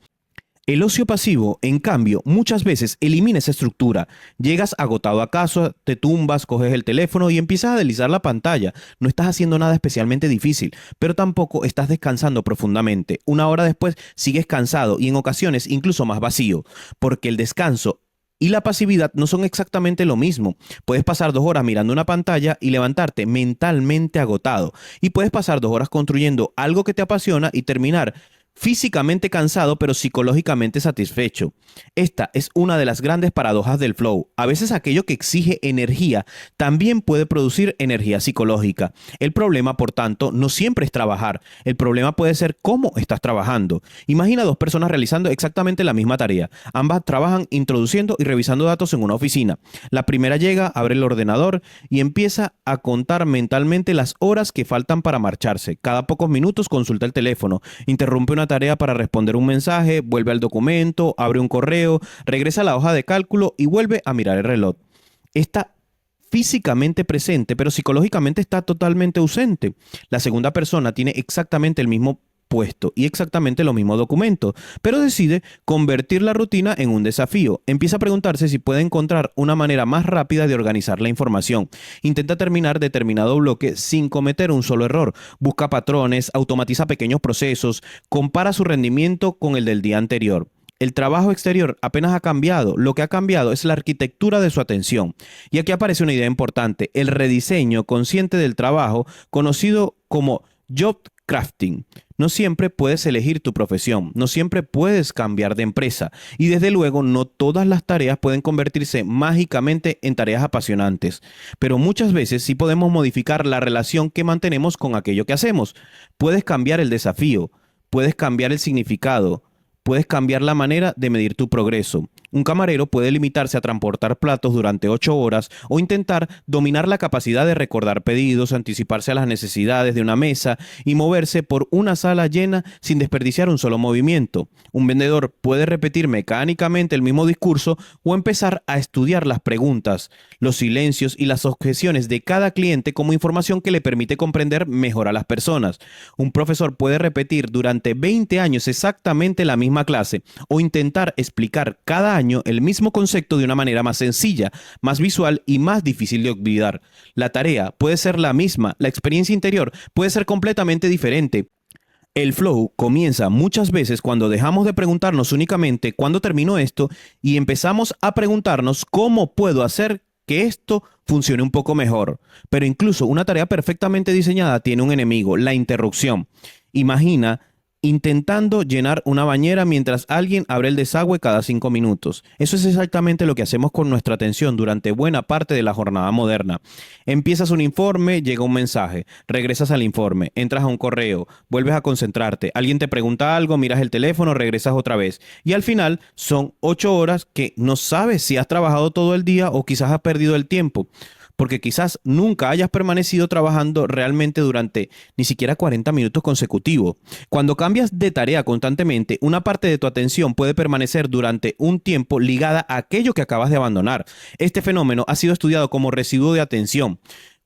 El ocio pasivo, en cambio, muchas veces elimina esa estructura. Llegas agotado a casa, te tumbas, coges el teléfono y empiezas a deslizar la pantalla. No estás haciendo nada especialmente difícil, pero tampoco estás descansando profundamente. Una hora después sigues cansado y en ocasiones incluso más vacío, porque el descanso y la pasividad no son exactamente lo mismo. Puedes pasar 2 horas mirando una pantalla y levantarte mentalmente agotado. Y puedes pasar 2 horas construyendo algo que te apasiona y terminar físicamente cansado pero psicológicamente satisfecho. Esta es una de las grandes paradojas del flow. A veces aquello que exige energía también puede producir energía psicológica. El problema, por tanto, no siempre es trabajar. El problema puede ser cómo estás trabajando. Imagina 2 personas realizando exactamente la misma tarea. Ambas trabajan introduciendo y revisando datos en una oficina. La primera llega, abre el ordenador y empieza a contar mentalmente las horas que faltan para marcharse. Cada pocos minutos consulta el teléfono, interrumpe una tarea para responder un mensaje, vuelve al documento, abre un correo, regresa a la hoja de cálculo y vuelve a mirar el reloj. Está físicamente presente, pero psicológicamente está totalmente ausente. La segunda persona tiene exactamente el mismo puesto y exactamente los mismos documentos, pero decide convertir la rutina en un desafío. Empieza a preguntarse si puede encontrar una manera más rápida de organizar la información. Intenta terminar determinado bloque sin cometer un solo error. Busca patrones, automatiza pequeños procesos, compara su rendimiento con el del día anterior. El trabajo exterior apenas ha cambiado. Lo que ha cambiado es la arquitectura de su atención. Y aquí aparece una idea importante: el rediseño consciente del trabajo, conocido como job crafting. No siempre puedes elegir tu profesión, no siempre puedes cambiar de empresa y desde luego no todas las tareas pueden convertirse mágicamente en tareas apasionantes, pero muchas veces sí podemos modificar la relación que mantenemos con aquello que hacemos. Puedes cambiar el desafío, puedes cambiar el significado, puedes cambiar la manera de medir tu progreso. Un camarero puede limitarse a transportar platos durante 8 horas o intentar dominar la capacidad de recordar pedidos, anticiparse a las necesidades de una mesa y moverse por una sala llena sin desperdiciar un solo movimiento. Un vendedor puede repetir mecánicamente el mismo discurso o empezar a estudiar las preguntas, los silencios y las objeciones de cada cliente como información que le permite comprender mejor a las personas. Un profesor puede repetir durante 20 años exactamente la misma clase o intentar explicar cada año el mismo concepto de una manera más sencilla, más visual y más difícil de olvidar. La tarea puede ser la misma, la experiencia interior puede ser completamente diferente. El flow comienza muchas veces cuando dejamos de preguntarnos únicamente cuándo terminó esto y empezamos a preguntarnos cómo puedo hacer que esto funcione un poco mejor. Pero incluso una tarea perfectamente diseñada tiene un enemigo, la interrupción. Imagina intentando llenar una bañera mientras alguien abre el desagüe cada 5 minutos. Eso es exactamente lo que hacemos con nuestra atención durante buena parte de la jornada moderna. Empiezas un informe, llega un mensaje, regresas al informe, entras a un correo, vuelves a concentrarte, alguien te pregunta algo, miras el teléfono, regresas otra vez. Y al final son 8 horas que no sabes si has trabajado todo el día o quizás has perdido el tiempo, porque quizás nunca hayas permanecido trabajando realmente durante ni siquiera 40 minutos consecutivos. Cuando cambias de tarea constantemente, una parte de tu atención puede permanecer durante un tiempo ligada a aquello que acabas de abandonar. Este fenómeno ha sido estudiado como residuo de atención.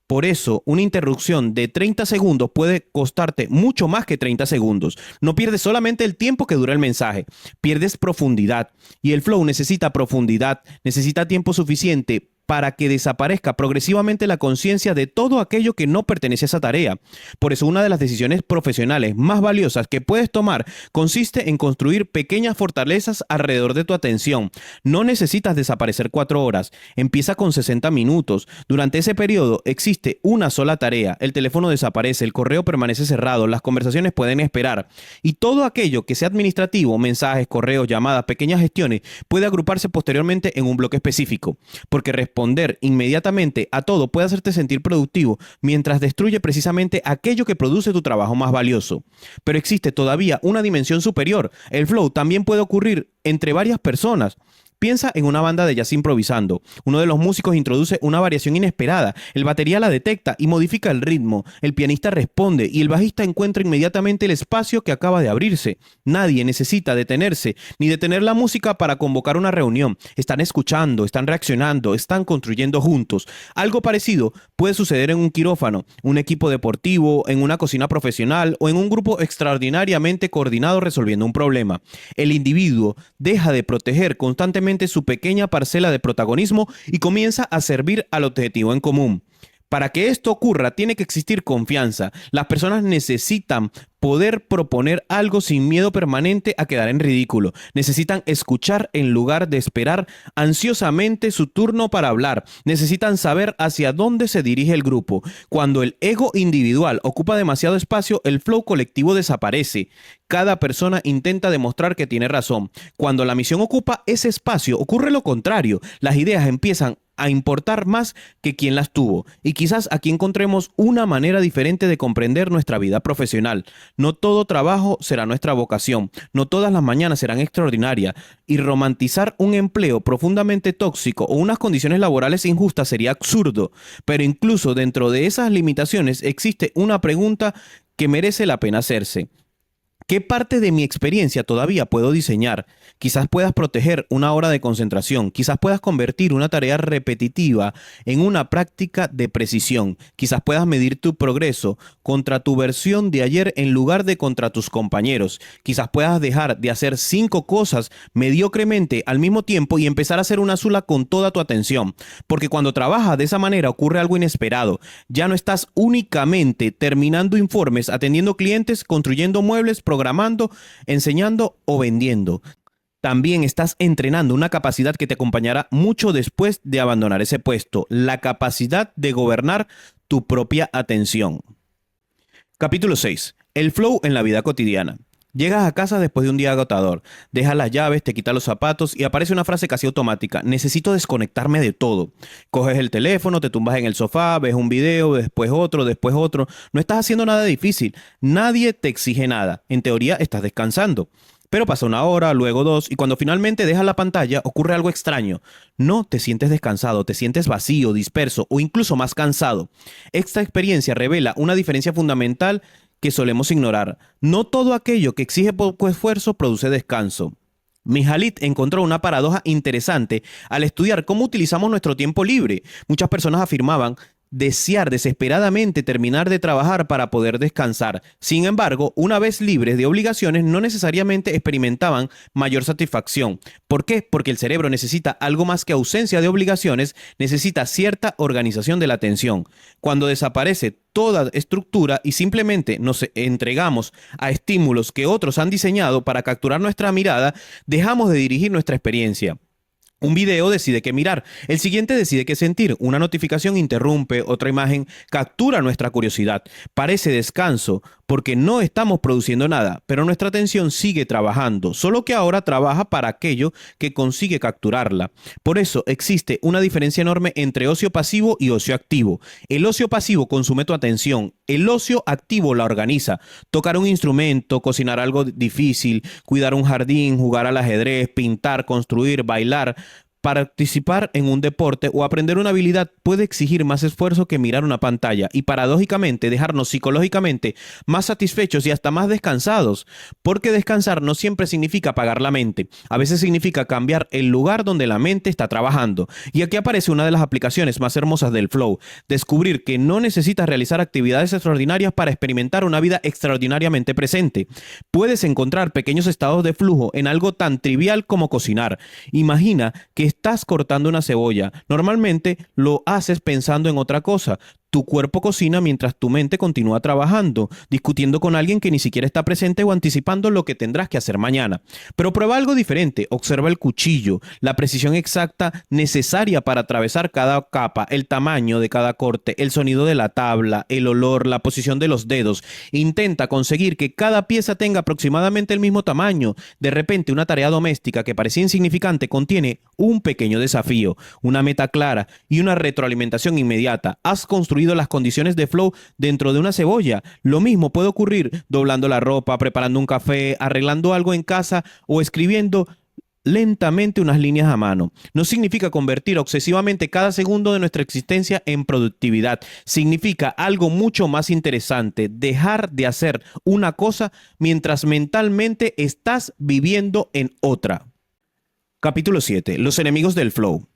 Por eso, una interrupción de 30 segundos puede costarte mucho más que 30 segundos. No pierdes solamente el tiempo que dura el mensaje, pierdes profundidad. Y el flow necesita profundidad, necesita tiempo suficiente para que desaparezca progresivamente la conciencia de todo aquello que no pertenece a esa tarea. Por eso una de las decisiones profesionales más valiosas que puedes tomar consiste en construir pequeñas fortalezas alrededor de tu atención. No necesitas desaparecer 4 horas, empieza con 60 minutos. Durante ese periodo existe una sola tarea, el teléfono desaparece, el correo permanece cerrado, las conversaciones pueden esperar. Y todo aquello que sea administrativo, mensajes, correos, llamadas, pequeñas gestiones, puede agruparse posteriormente en un bloque específico, porque responder inmediatamente a todo puede hacerte sentir productivo mientras destruye precisamente aquello que produce tu trabajo más valioso. Pero existe todavía una dimensión superior. El flow también puede ocurrir entre varias personas. Piensa en una banda de jazz improvisando. Uno de los músicos introduce una variación inesperada, el batería la detecta y modifica el ritmo, el pianista responde y el bajista encuentra inmediatamente el espacio que acaba de abrirse. Nadie necesita detenerse ni detener la música para convocar una reunión. Están escuchando, están reaccionando, están construyendo juntos. Algo parecido puede suceder en un quirófano, un equipo deportivo, en una cocina profesional o en un grupo extraordinariamente coordinado resolviendo un problema. El individuo deja de proteger constantemente su pequeña parcela de protagonismo y comienza a servir al objetivo en común. Para que esto ocurra, tiene que existir confianza. Las personas necesitan poder proponer algo sin miedo permanente a quedar en ridículo. Necesitan escuchar en lugar de esperar ansiosamente su turno para hablar. Necesitan saber hacia dónde se dirige el grupo. Cuando el ego individual ocupa demasiado espacio, el flow colectivo desaparece. Cada persona intenta demostrar que tiene razón. Cuando la misión ocupa ese espacio, ocurre lo contrario. Las ideas empiezan a importar más que quien las tuvo. Y quizás aquí encontremos una manera diferente de comprender nuestra vida profesional. No todo trabajo será nuestra vocación. No todas las mañanas serán extraordinarias. Y romantizar un empleo profundamente tóxico o unas condiciones laborales injustas sería absurdo. Pero incluso dentro de esas limitaciones existe una pregunta que merece la pena hacerse. ¿Qué parte de mi experiencia todavía puedo diseñar? Quizás puedas proteger una hora de concentración, quizás puedas convertir una tarea repetitiva en una práctica de precisión, quizás puedas medir tu progreso contra tu versión de ayer en lugar de contra tus compañeros, quizás puedas dejar de hacer 5 cosas mediocremente al mismo tiempo y empezar a hacer una sola con toda tu atención, porque cuando trabajas de esa manera ocurre algo inesperado. Ya no estás únicamente terminando informes, atendiendo clientes, construyendo muebles, programando, enseñando o vendiendo. También estás entrenando una capacidad que te acompañará mucho después de abandonar ese puesto, la capacidad de gobernar tu propia atención. Capítulo 6. El flow en la vida cotidiana. Llegas a casa después de un día agotador, dejas las llaves, te quitas los zapatos y aparece una frase casi automática: necesito desconectarme de todo. Coges el teléfono, te tumbas en el sofá, ves un video, después otro, después otro. No estás haciendo nada difícil, nadie te exige nada. En teoría estás descansando. Pero pasa una hora, luego dos, y cuando finalmente dejas la pantalla ocurre algo extraño. No te sientes descansado, te sientes vacío, disperso o incluso más cansado. Esta experiencia revela una diferencia fundamental que solemos ignorar. No todo aquello que exige poco esfuerzo produce descanso. Mihalit encontró una paradoja interesante al estudiar cómo utilizamos nuestro tiempo libre. Muchas personas afirmaban desear desesperadamente terminar de trabajar para poder descansar. Sin embargo, una vez libres de obligaciones, no necesariamente experimentaban mayor satisfacción. ¿Por qué? Porque el cerebro necesita algo más que ausencia de obligaciones, necesita cierta organización de la atención. Cuando desaparece toda estructura y simplemente nos entregamos a estímulos que otros han diseñado para capturar nuestra mirada, dejamos de dirigir nuestra experiencia. Un video decide qué mirar, el siguiente decide qué sentir, una notificación interrumpe, otra imagen captura nuestra curiosidad. Parece descanso porque no estamos produciendo nada, pero nuestra atención sigue trabajando, solo que ahora trabaja para aquello que consigue capturarla. Por eso existe una diferencia enorme entre ocio pasivo y ocio activo. El ocio pasivo consume tu atención, el ocio activo la organiza. Tocar un instrumento, cocinar algo difícil, cuidar un jardín, jugar al ajedrez, pintar, construir, bailar. Participar en un deporte o aprender una habilidad puede exigir más esfuerzo que mirar una pantalla y paradójicamente dejarnos psicológicamente más satisfechos y hasta más descansados, porque descansar no siempre significa apagar la mente, a veces significa cambiar el lugar donde la mente está trabajando. Y aquí aparece una de las aplicaciones más hermosas del flow, descubrir que no necesitas realizar actividades extraordinarias para experimentar una vida extraordinariamente presente. Puedes encontrar pequeños estados de flujo en algo tan trivial como cocinar. Imagina que estás cortando una cebolla. Normalmente lo haces pensando en otra cosa. Tu cuerpo cocina mientras tu mente continúa trabajando, discutiendo con alguien que ni siquiera está presente o anticipando lo que tendrás que hacer mañana. Pero prueba algo diferente. Observa el cuchillo, la precisión exacta necesaria para atravesar cada capa, el tamaño de cada corte, el sonido de la tabla, el olor, la posición de los dedos. Intenta conseguir que cada pieza tenga aproximadamente el mismo tamaño. De repente, una tarea doméstica que parecía insignificante contiene un pequeño desafío, una meta clara y una retroalimentación inmediata. Has construido las condiciones de flow dentro de una cebolla. Lo mismo puede ocurrir doblando la ropa, preparando un café, arreglando algo en casa o escribiendo lentamente unas líneas a mano. No significa convertir obsesivamente cada segundo de nuestra existencia en productividad. Significa algo mucho más interesante, dejar de hacer una cosa mientras mentalmente estás viviendo en otra. Capítulo 7. Los enemigos del flow.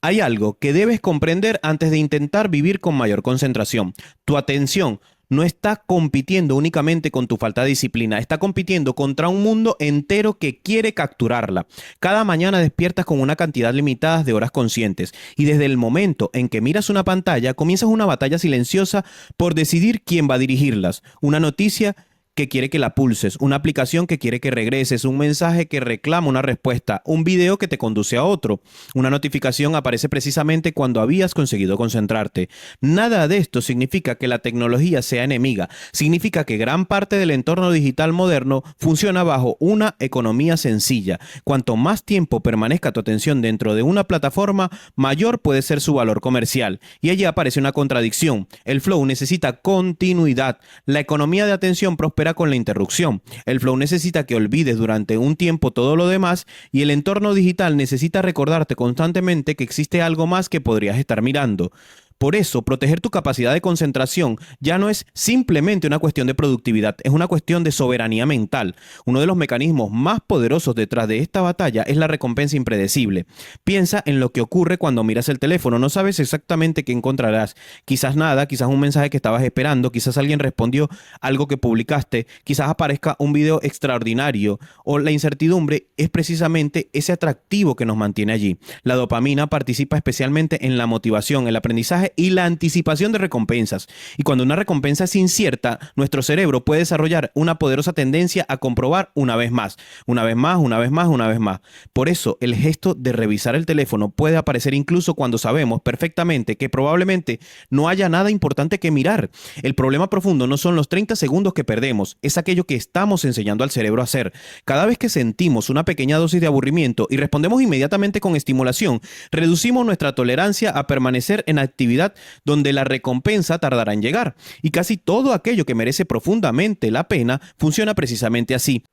Hay algo que debes comprender antes de intentar vivir con mayor concentración. Tu atención no está compitiendo únicamente con tu falta de disciplina, está compitiendo contra un mundo entero que quiere capturarla. Cada mañana despiertas con una cantidad limitada de horas conscientes y desde el momento en que miras una pantalla comienzas una batalla silenciosa por decidir quién va a dirigirlas. Una noticia que quiere que la pulses, una aplicación que quiere que regreses, un mensaje que reclama una respuesta, un video que te conduce a otro. Una notificación aparece precisamente cuando habías conseguido concentrarte. Nada de esto significa que la tecnología sea enemiga. Significa que gran parte del entorno digital moderno funciona bajo una economía sencilla. Cuanto más tiempo permanezca tu atención dentro de una plataforma, mayor puede ser su valor comercial. Y allí aparece una contradicción. El flow necesita continuidad. La economía de atención prospera con la interrupción. El flow necesita que olvides durante un tiempo todo lo demás y el entorno digital necesita recordarte constantemente que existe algo más que podrías estar mirando. Por eso, proteger tu capacidad de concentración ya no es simplemente una cuestión de productividad, es una cuestión de soberanía mental. Uno de los mecanismos más poderosos detrás de esta batalla es la recompensa impredecible. Piensa en lo que ocurre cuando miras el teléfono, no sabes exactamente qué encontrarás. Quizás nada, quizás un mensaje que estabas esperando, quizás alguien respondió algo que publicaste, quizás aparezca un video extraordinario o la incertidumbre es precisamente ese atractivo que nos mantiene allí. La dopamina participa especialmente en la motivación, el aprendizaje y la anticipación de recompensas. Y cuando una recompensa es incierta, nuestro cerebro puede desarrollar una poderosa tendencia a comprobar una vez más, una vez más, una vez más, una vez más. Por eso, el gesto de revisar el teléfono puede aparecer incluso cuando sabemos perfectamente que probablemente no haya nada importante que mirar. El problema profundo no son los 30 segundos que perdemos, es aquello que estamos enseñando al cerebro a hacer. Cada vez que sentimos una pequeña dosis de aburrimiento y respondemos inmediatamente con estimulación, reducimos nuestra tolerancia a permanecer en actividad donde la recompensa tardará en llegar. Y casi todo aquello que merece profundamente la pena funciona precisamente así.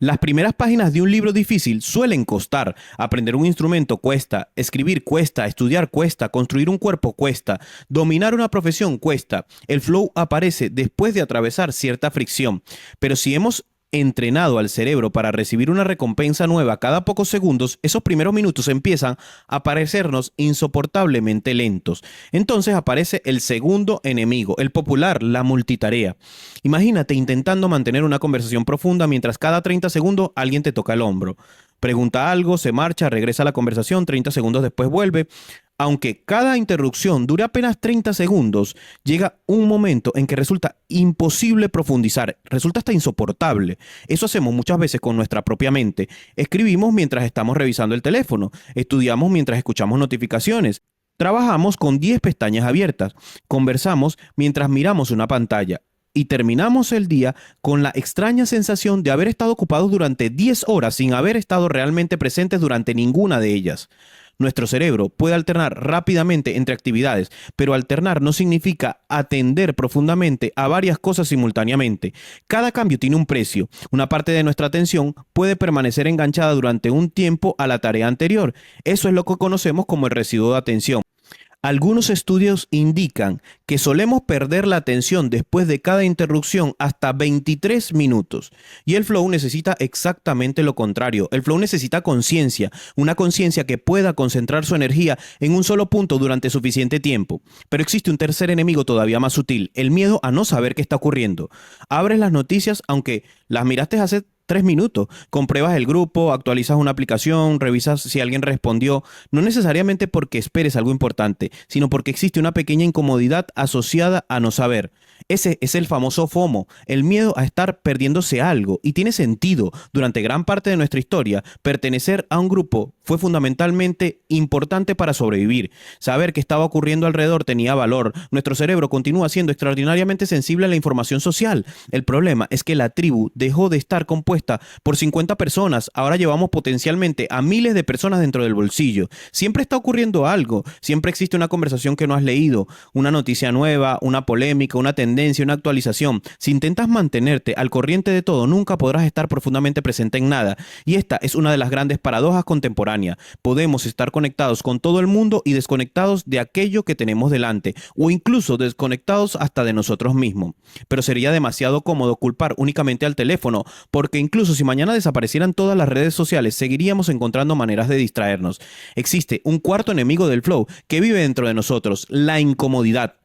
Las primeras páginas de un libro difícil suelen costar. Aprender un instrumento cuesta, escribir cuesta, estudiar cuesta, construir un cuerpo cuesta, dominar una profesión cuesta. El flow aparece después de atravesar cierta fricción. Pero si hemos entrenado al cerebro para recibir una recompensa nueva cada pocos segundos, esos primeros minutos empiezan a parecernos insoportablemente lentos. Entonces aparece el segundo enemigo, el popular, la multitarea. Imagínate intentando mantener una conversación profunda mientras cada 30 segundos alguien te toca el hombro. Pregunta algo, se marcha, regresa a la conversación, 30 segundos después vuelve. Aunque cada interrupción dure apenas 30 segundos, llega un momento en que resulta imposible profundizar, resulta hasta insoportable. Eso hacemos muchas veces con nuestra propia mente. Escribimos mientras estamos revisando el teléfono, estudiamos mientras escuchamos notificaciones, trabajamos con 10 pestañas abiertas, conversamos mientras miramos una pantalla. Y terminamos el día con la extraña sensación de haber estado ocupados durante 10 horas sin haber estado realmente presentes durante ninguna de ellas. Nuestro cerebro puede alternar rápidamente entre actividades, pero alternar no significa atender profundamente a varias cosas simultáneamente. Cada cambio tiene un precio. Una parte de nuestra atención puede permanecer enganchada durante un tiempo a la tarea anterior. Eso es lo que conocemos como el residuo de atención. Algunos estudios indican que solemos perder la atención después de cada interrupción hasta 23 minutos. Y el flow necesita exactamente lo contrario. El flow necesita conciencia, una conciencia que pueda concentrar su energía en un solo punto durante suficiente tiempo. Pero existe un tercer enemigo todavía más sutil, el miedo a no saber qué está ocurriendo. Abres las noticias aunque las miraste hace 3 minutos, compruebas el grupo, actualizas una aplicación, revisas si alguien respondió, no necesariamente porque esperes algo importante, sino porque existe una pequeña incomodidad asociada a no saber. Ese es el famoso FOMO, el miedo a estar perdiéndose algo, y tiene sentido. Durante gran parte de nuestra historia, pertenecer a un grupo fue fundamentalmente importante para sobrevivir. Saber qué estaba ocurriendo alrededor tenía valor. Nuestro cerebro continúa siendo extraordinariamente sensible a la información social. El problema es que la tribu dejó de estar compuesta por 50 personas. Ahora llevamos potencialmente a miles de personas dentro del bolsillo. Siempre está ocurriendo algo. Siempre existe una conversación que no has leído, una noticia nueva, una polémica, una tendencia, una actualización. Si intentas mantenerte al corriente de todo, nunca podrás estar profundamente presente en nada. Y esta es una de las grandes paradojas contemporáneas. Podemos estar conectados con todo el mundo y desconectados de aquello que tenemos delante, o incluso desconectados hasta de nosotros mismos. Pero sería demasiado cómodo culpar únicamente al teléfono, porque incluso si mañana desaparecieran todas las redes sociales, seguiríamos encontrando maneras de distraernos. Existe un cuarto enemigo del flow que vive dentro de nosotros, la incomodidad.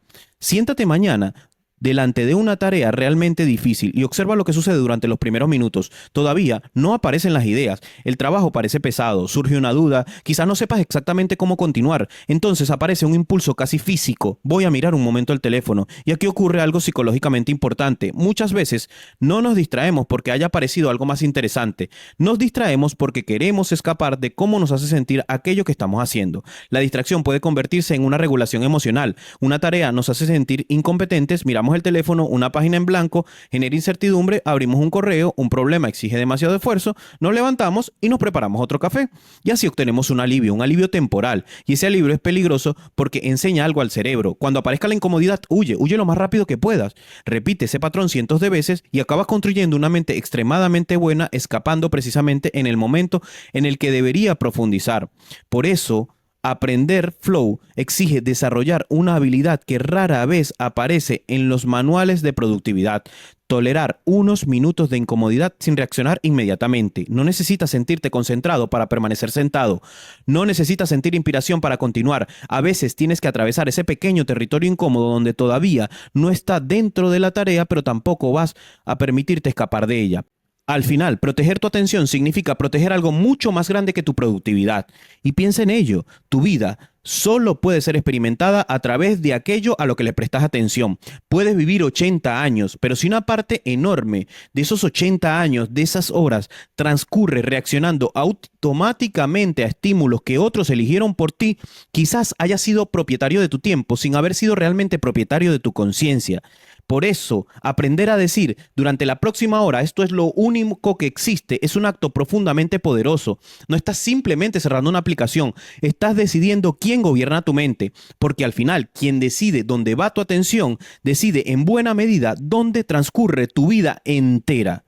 Siéntate mañana delante de una tarea realmente difícil y observa lo que sucede durante los primeros minutos. Todavía no aparecen las ideas, el trabajo parece pesado, surge una duda, quizás no sepas exactamente cómo continuar. Entonces aparece un impulso casi físico: voy a mirar un momento el teléfono. Y aquí ocurre algo psicológicamente importante. Muchas veces no nos distraemos porque haya aparecido algo más interesante. Nos distraemos porque queremos escapar de cómo nos hace sentir aquello que estamos haciendo. La distracción puede convertirse en una regulación emocional. Una tarea nos hace sentir incompetentes, miramos el teléfono, una página en blanco, genera incertidumbre, abrimos un correo, un problema exige demasiado esfuerzo, nos levantamos y nos preparamos otro café. Y así obtenemos un alivio temporal. Y ese alivio es peligroso porque enseña algo al cerebro. Cuando aparezca la incomodidad, huye lo más rápido que puedas. Repite ese patrón cientos de veces y acabas construyendo una mente extremadamente buena, escapando precisamente en el momento en el que debería profundizar. Por eso, aprender flow exige desarrollar una habilidad que rara vez aparece en los manuales de productividad: tolerar unos minutos de incomodidad sin reaccionar inmediatamente. No necesitas sentirte concentrado para permanecer sentado. No necesitas sentir inspiración para continuar. A veces tienes que atravesar ese pequeño territorio incómodo donde todavía no está dentro de la tarea, pero tampoco vas a permitirte escapar de ella. Al final, proteger tu atención significa proteger algo mucho más grande que tu productividad. Y piensa en ello: tu vida solo puede ser experimentada a través de aquello a lo que le prestas atención. Puedes vivir 80 años, pero si una parte enorme de esos 80 años, de esas horas, transcurre reaccionando automáticamente a estímulos que otros eligieron por ti, quizás hayas sido propietario de tu tiempo sin haber sido realmente propietario de tu conciencia. Por eso, aprender a decir durante la próxima hora esto es lo único que existe es un acto profundamente poderoso. No estás simplemente cerrando una aplicación, estás decidiendo quién gobierna tu mente, porque al final quien decide dónde va tu atención decide en buena medida dónde transcurre tu vida entera.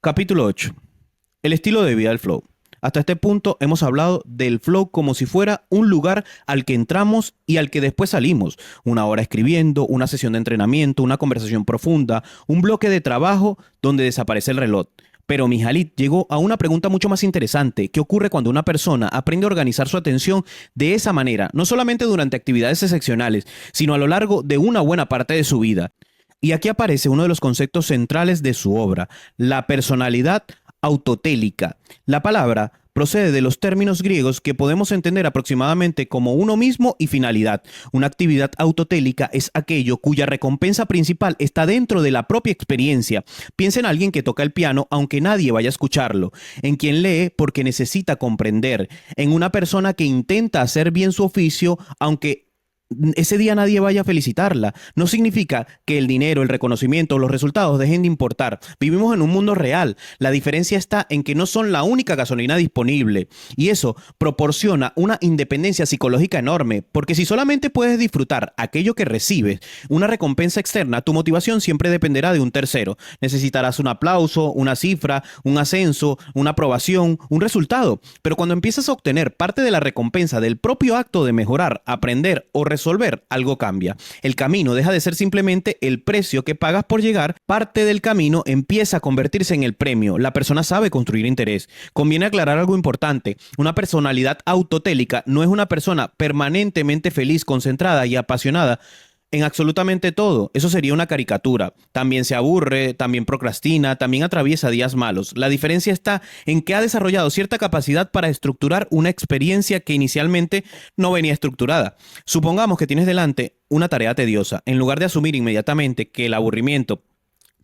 Capítulo 8. El estilo de vida del flow. Hasta este punto hemos hablado del flow como si fuera un lugar al que entramos y al que después salimos. Una hora escribiendo, una sesión de entrenamiento, una conversación profunda, un bloque de trabajo donde desaparece el reloj. Pero Mihaly llegó a una pregunta mucho más interesante. ¿Qué ocurre cuando una persona aprende a organizar su atención de esa manera? No solamente durante actividades excepcionales, sino a lo largo de una buena parte de su vida. Y aquí aparece uno de los conceptos centrales de su obra, la personalidad autotélica. La palabra procede de los términos griegos que podemos entender aproximadamente como uno mismo y finalidad. Una actividad autotélica es aquello cuya recompensa principal está dentro de la propia experiencia. Piensa en alguien que toca el piano aunque nadie vaya a escucharlo, en quien lee porque necesita comprender, en una persona que intenta hacer bien su oficio aunque ese día nadie vaya a felicitarla. No significa que el dinero, el reconocimiento o los resultados dejen de importar. Vivimos en un mundo real. La diferencia está en que no son la única gasolina disponible. Y eso proporciona una independencia psicológica enorme. Porque si solamente puedes disfrutar aquello que recibes, una recompensa externa, tu motivación siempre dependerá de un tercero. Necesitarás un aplauso, una cifra, un ascenso, una aprobación, un resultado. Pero cuando empiezas a obtener parte de la recompensa del propio acto de mejorar, aprender o resolver, algo cambia. El camino deja de ser simplemente el precio que pagas por llegar, parte del camino empieza a convertirse en el premio. La persona sabe construir interés. Conviene aclarar algo importante. Una personalidad autotélica no es una persona permanentemente feliz, concentrada y apasionada en absolutamente todo. Eso sería una caricatura. También se aburre, también procrastina, también atraviesa días malos. La diferencia está en que ha desarrollado cierta capacidad para estructurar una experiencia que inicialmente no venía estructurada. Supongamos que tienes delante una tarea tediosa. En lugar de asumir inmediatamente que el aburrimiento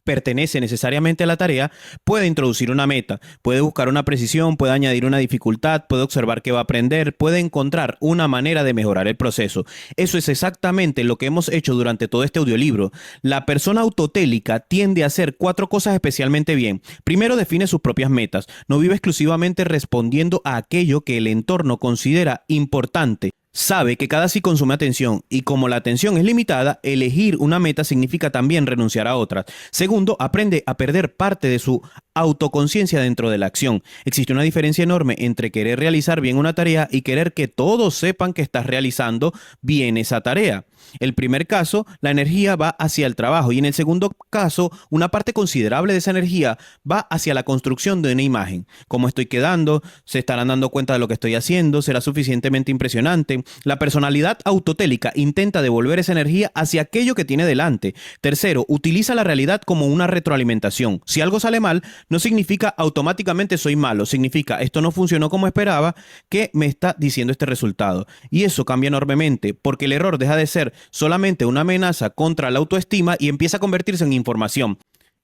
pertenece necesariamente a la tarea, puede introducir una meta, puede buscar una precisión, puede añadir una dificultad, puede observar qué va a aprender, puede encontrar una manera de mejorar el proceso. Eso es exactamente lo que hemos hecho durante todo este audiolibro. La persona autotélica tiende a hacer 4 cosas especialmente bien. Primero, define sus propias metas. No vive exclusivamente respondiendo a aquello que el entorno considera importante. Sabe que cada sí consume atención y como la atención es limitada, elegir una meta significa también renunciar a otras. Segundo, aprende a perder parte de su autoconciencia dentro de la acción. Existe una diferencia enorme entre querer realizar bien una tarea y querer que todos sepan que estás realizando bien esa tarea. El primer caso, la energía va hacia el trabajo y en el segundo caso, una parte considerable de esa energía va hacia la construcción de una imagen. ¿Cómo estoy quedando? ¿Se estarán dando cuenta de lo que estoy haciendo? ¿Será suficientemente impresionante? La personalidad autotélica intenta devolver esa energía hacia aquello que tiene delante. Tercero, utiliza la realidad como una retroalimentación. Si algo sale mal, no significa automáticamente soy malo, significa esto no funcionó como esperaba, que me está diciendo este resultado. Y eso cambia enormemente, porque el error deja de ser solamente una amenaza contra la autoestima y empieza a convertirse en información.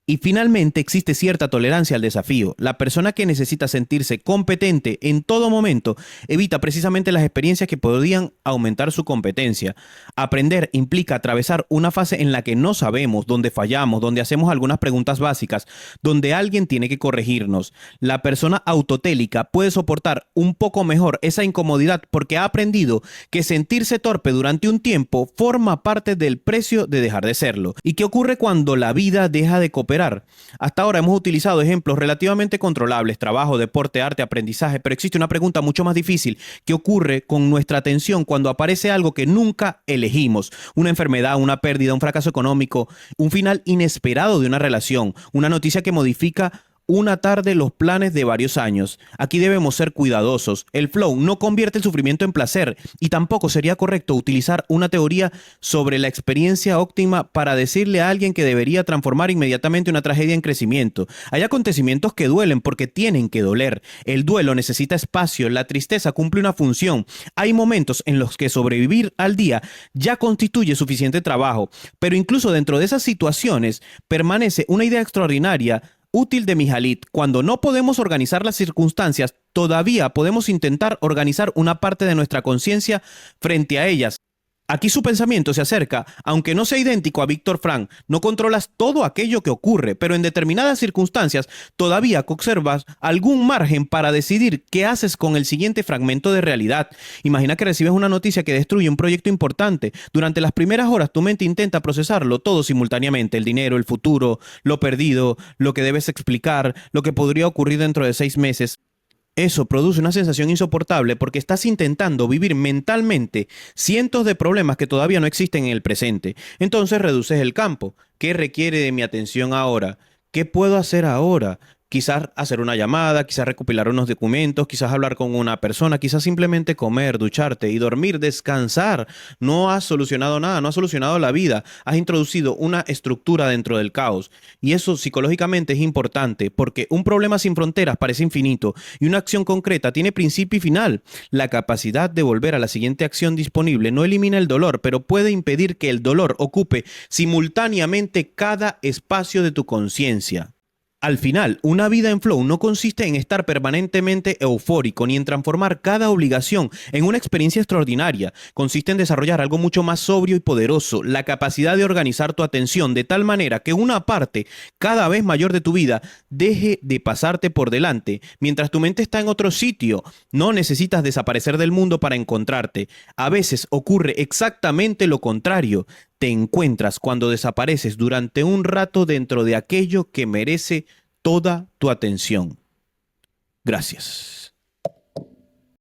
Y finalmente existe cierta tolerancia al desafío. La persona que necesita sentirse competente en todo momento evita precisamente las experiencias que podrían aumentar su competencia. Aprender implica atravesar una fase en la que no sabemos, donde fallamos, donde hacemos algunas preguntas básicas, donde alguien tiene que corregirnos. La persona autotélica puede soportar un poco mejor esa incomodidad porque ha aprendido que sentirse torpe durante un tiempo forma parte del precio de dejar de serlo. ¿Y qué ocurre cuando la vida deja de cooperar? Hasta ahora hemos utilizado ejemplos relativamente controlables, trabajo, deporte, arte, aprendizaje, pero existe una pregunta mucho más difícil. ¿Qué ocurre con nuestra atención cuando aparece algo que nunca elegimos? Una enfermedad, una pérdida, un fracaso económico, un final inesperado de una relación, una noticia que modifica una tarde los planes de varios años. Aquí debemos ser cuidadosos. El flow no convierte el sufrimiento en placer y tampoco sería correcto utilizar una teoría sobre la experiencia óptima para decirle a alguien que debería transformar inmediatamente una tragedia en crecimiento. Hay acontecimientos que duelen porque tienen que doler. El duelo necesita espacio, la tristeza cumple una función. Hay momentos en los que sobrevivir al día ya constituye suficiente trabajo, pero incluso dentro de esas situaciones permanece una idea extraordinaria útil de Mihaly. Cuando no podemos organizar las circunstancias, todavía podemos intentar organizar una parte de nuestra conciencia frente a ellas. Aquí su pensamiento se acerca, aunque no sea idéntico a Víctor Frank. No controlas todo aquello que ocurre, pero en determinadas circunstancias todavía conservas algún margen para decidir qué haces con el siguiente fragmento de realidad. Imagina que recibes una noticia que destruye un proyecto importante. Durante las primeras horas tu mente intenta procesarlo todo simultáneamente: el dinero, el futuro, lo perdido, lo que debes explicar, lo que podría ocurrir dentro de 6 meses. Eso produce una sensación insoportable porque estás intentando vivir mentalmente cientos de problemas que todavía no existen en el presente. Entonces reduces el campo. ¿Qué requiere de mi atención ahora? ¿Qué puedo hacer ahora? Quizás hacer una llamada, quizás recopilar unos documentos, quizás hablar con una persona, quizás simplemente comer, ducharte y dormir, descansar. No has solucionado nada, no has solucionado la vida. Has introducido una estructura dentro del caos. Y eso psicológicamente es importante porque un problema sin fronteras parece infinito y una acción concreta tiene principio y final. La capacidad de volver a la siguiente acción disponible no elimina el dolor, pero puede impedir que el dolor ocupe simultáneamente cada espacio de tu conciencia. Al final, una vida en flow no consiste en estar permanentemente eufórico ni en transformar cada obligación en una experiencia extraordinaria. Consiste en desarrollar algo mucho más sobrio y poderoso: la capacidad de organizar tu atención de tal manera que una parte cada vez mayor de tu vida deje de pasarte por delante mientras tu mente está en otro sitio. No necesitas desaparecer del mundo para encontrarte. A veces ocurre exactamente lo contrario. Te encuentras cuando desapareces durante un rato dentro de aquello que merece toda tu atención. Gracias.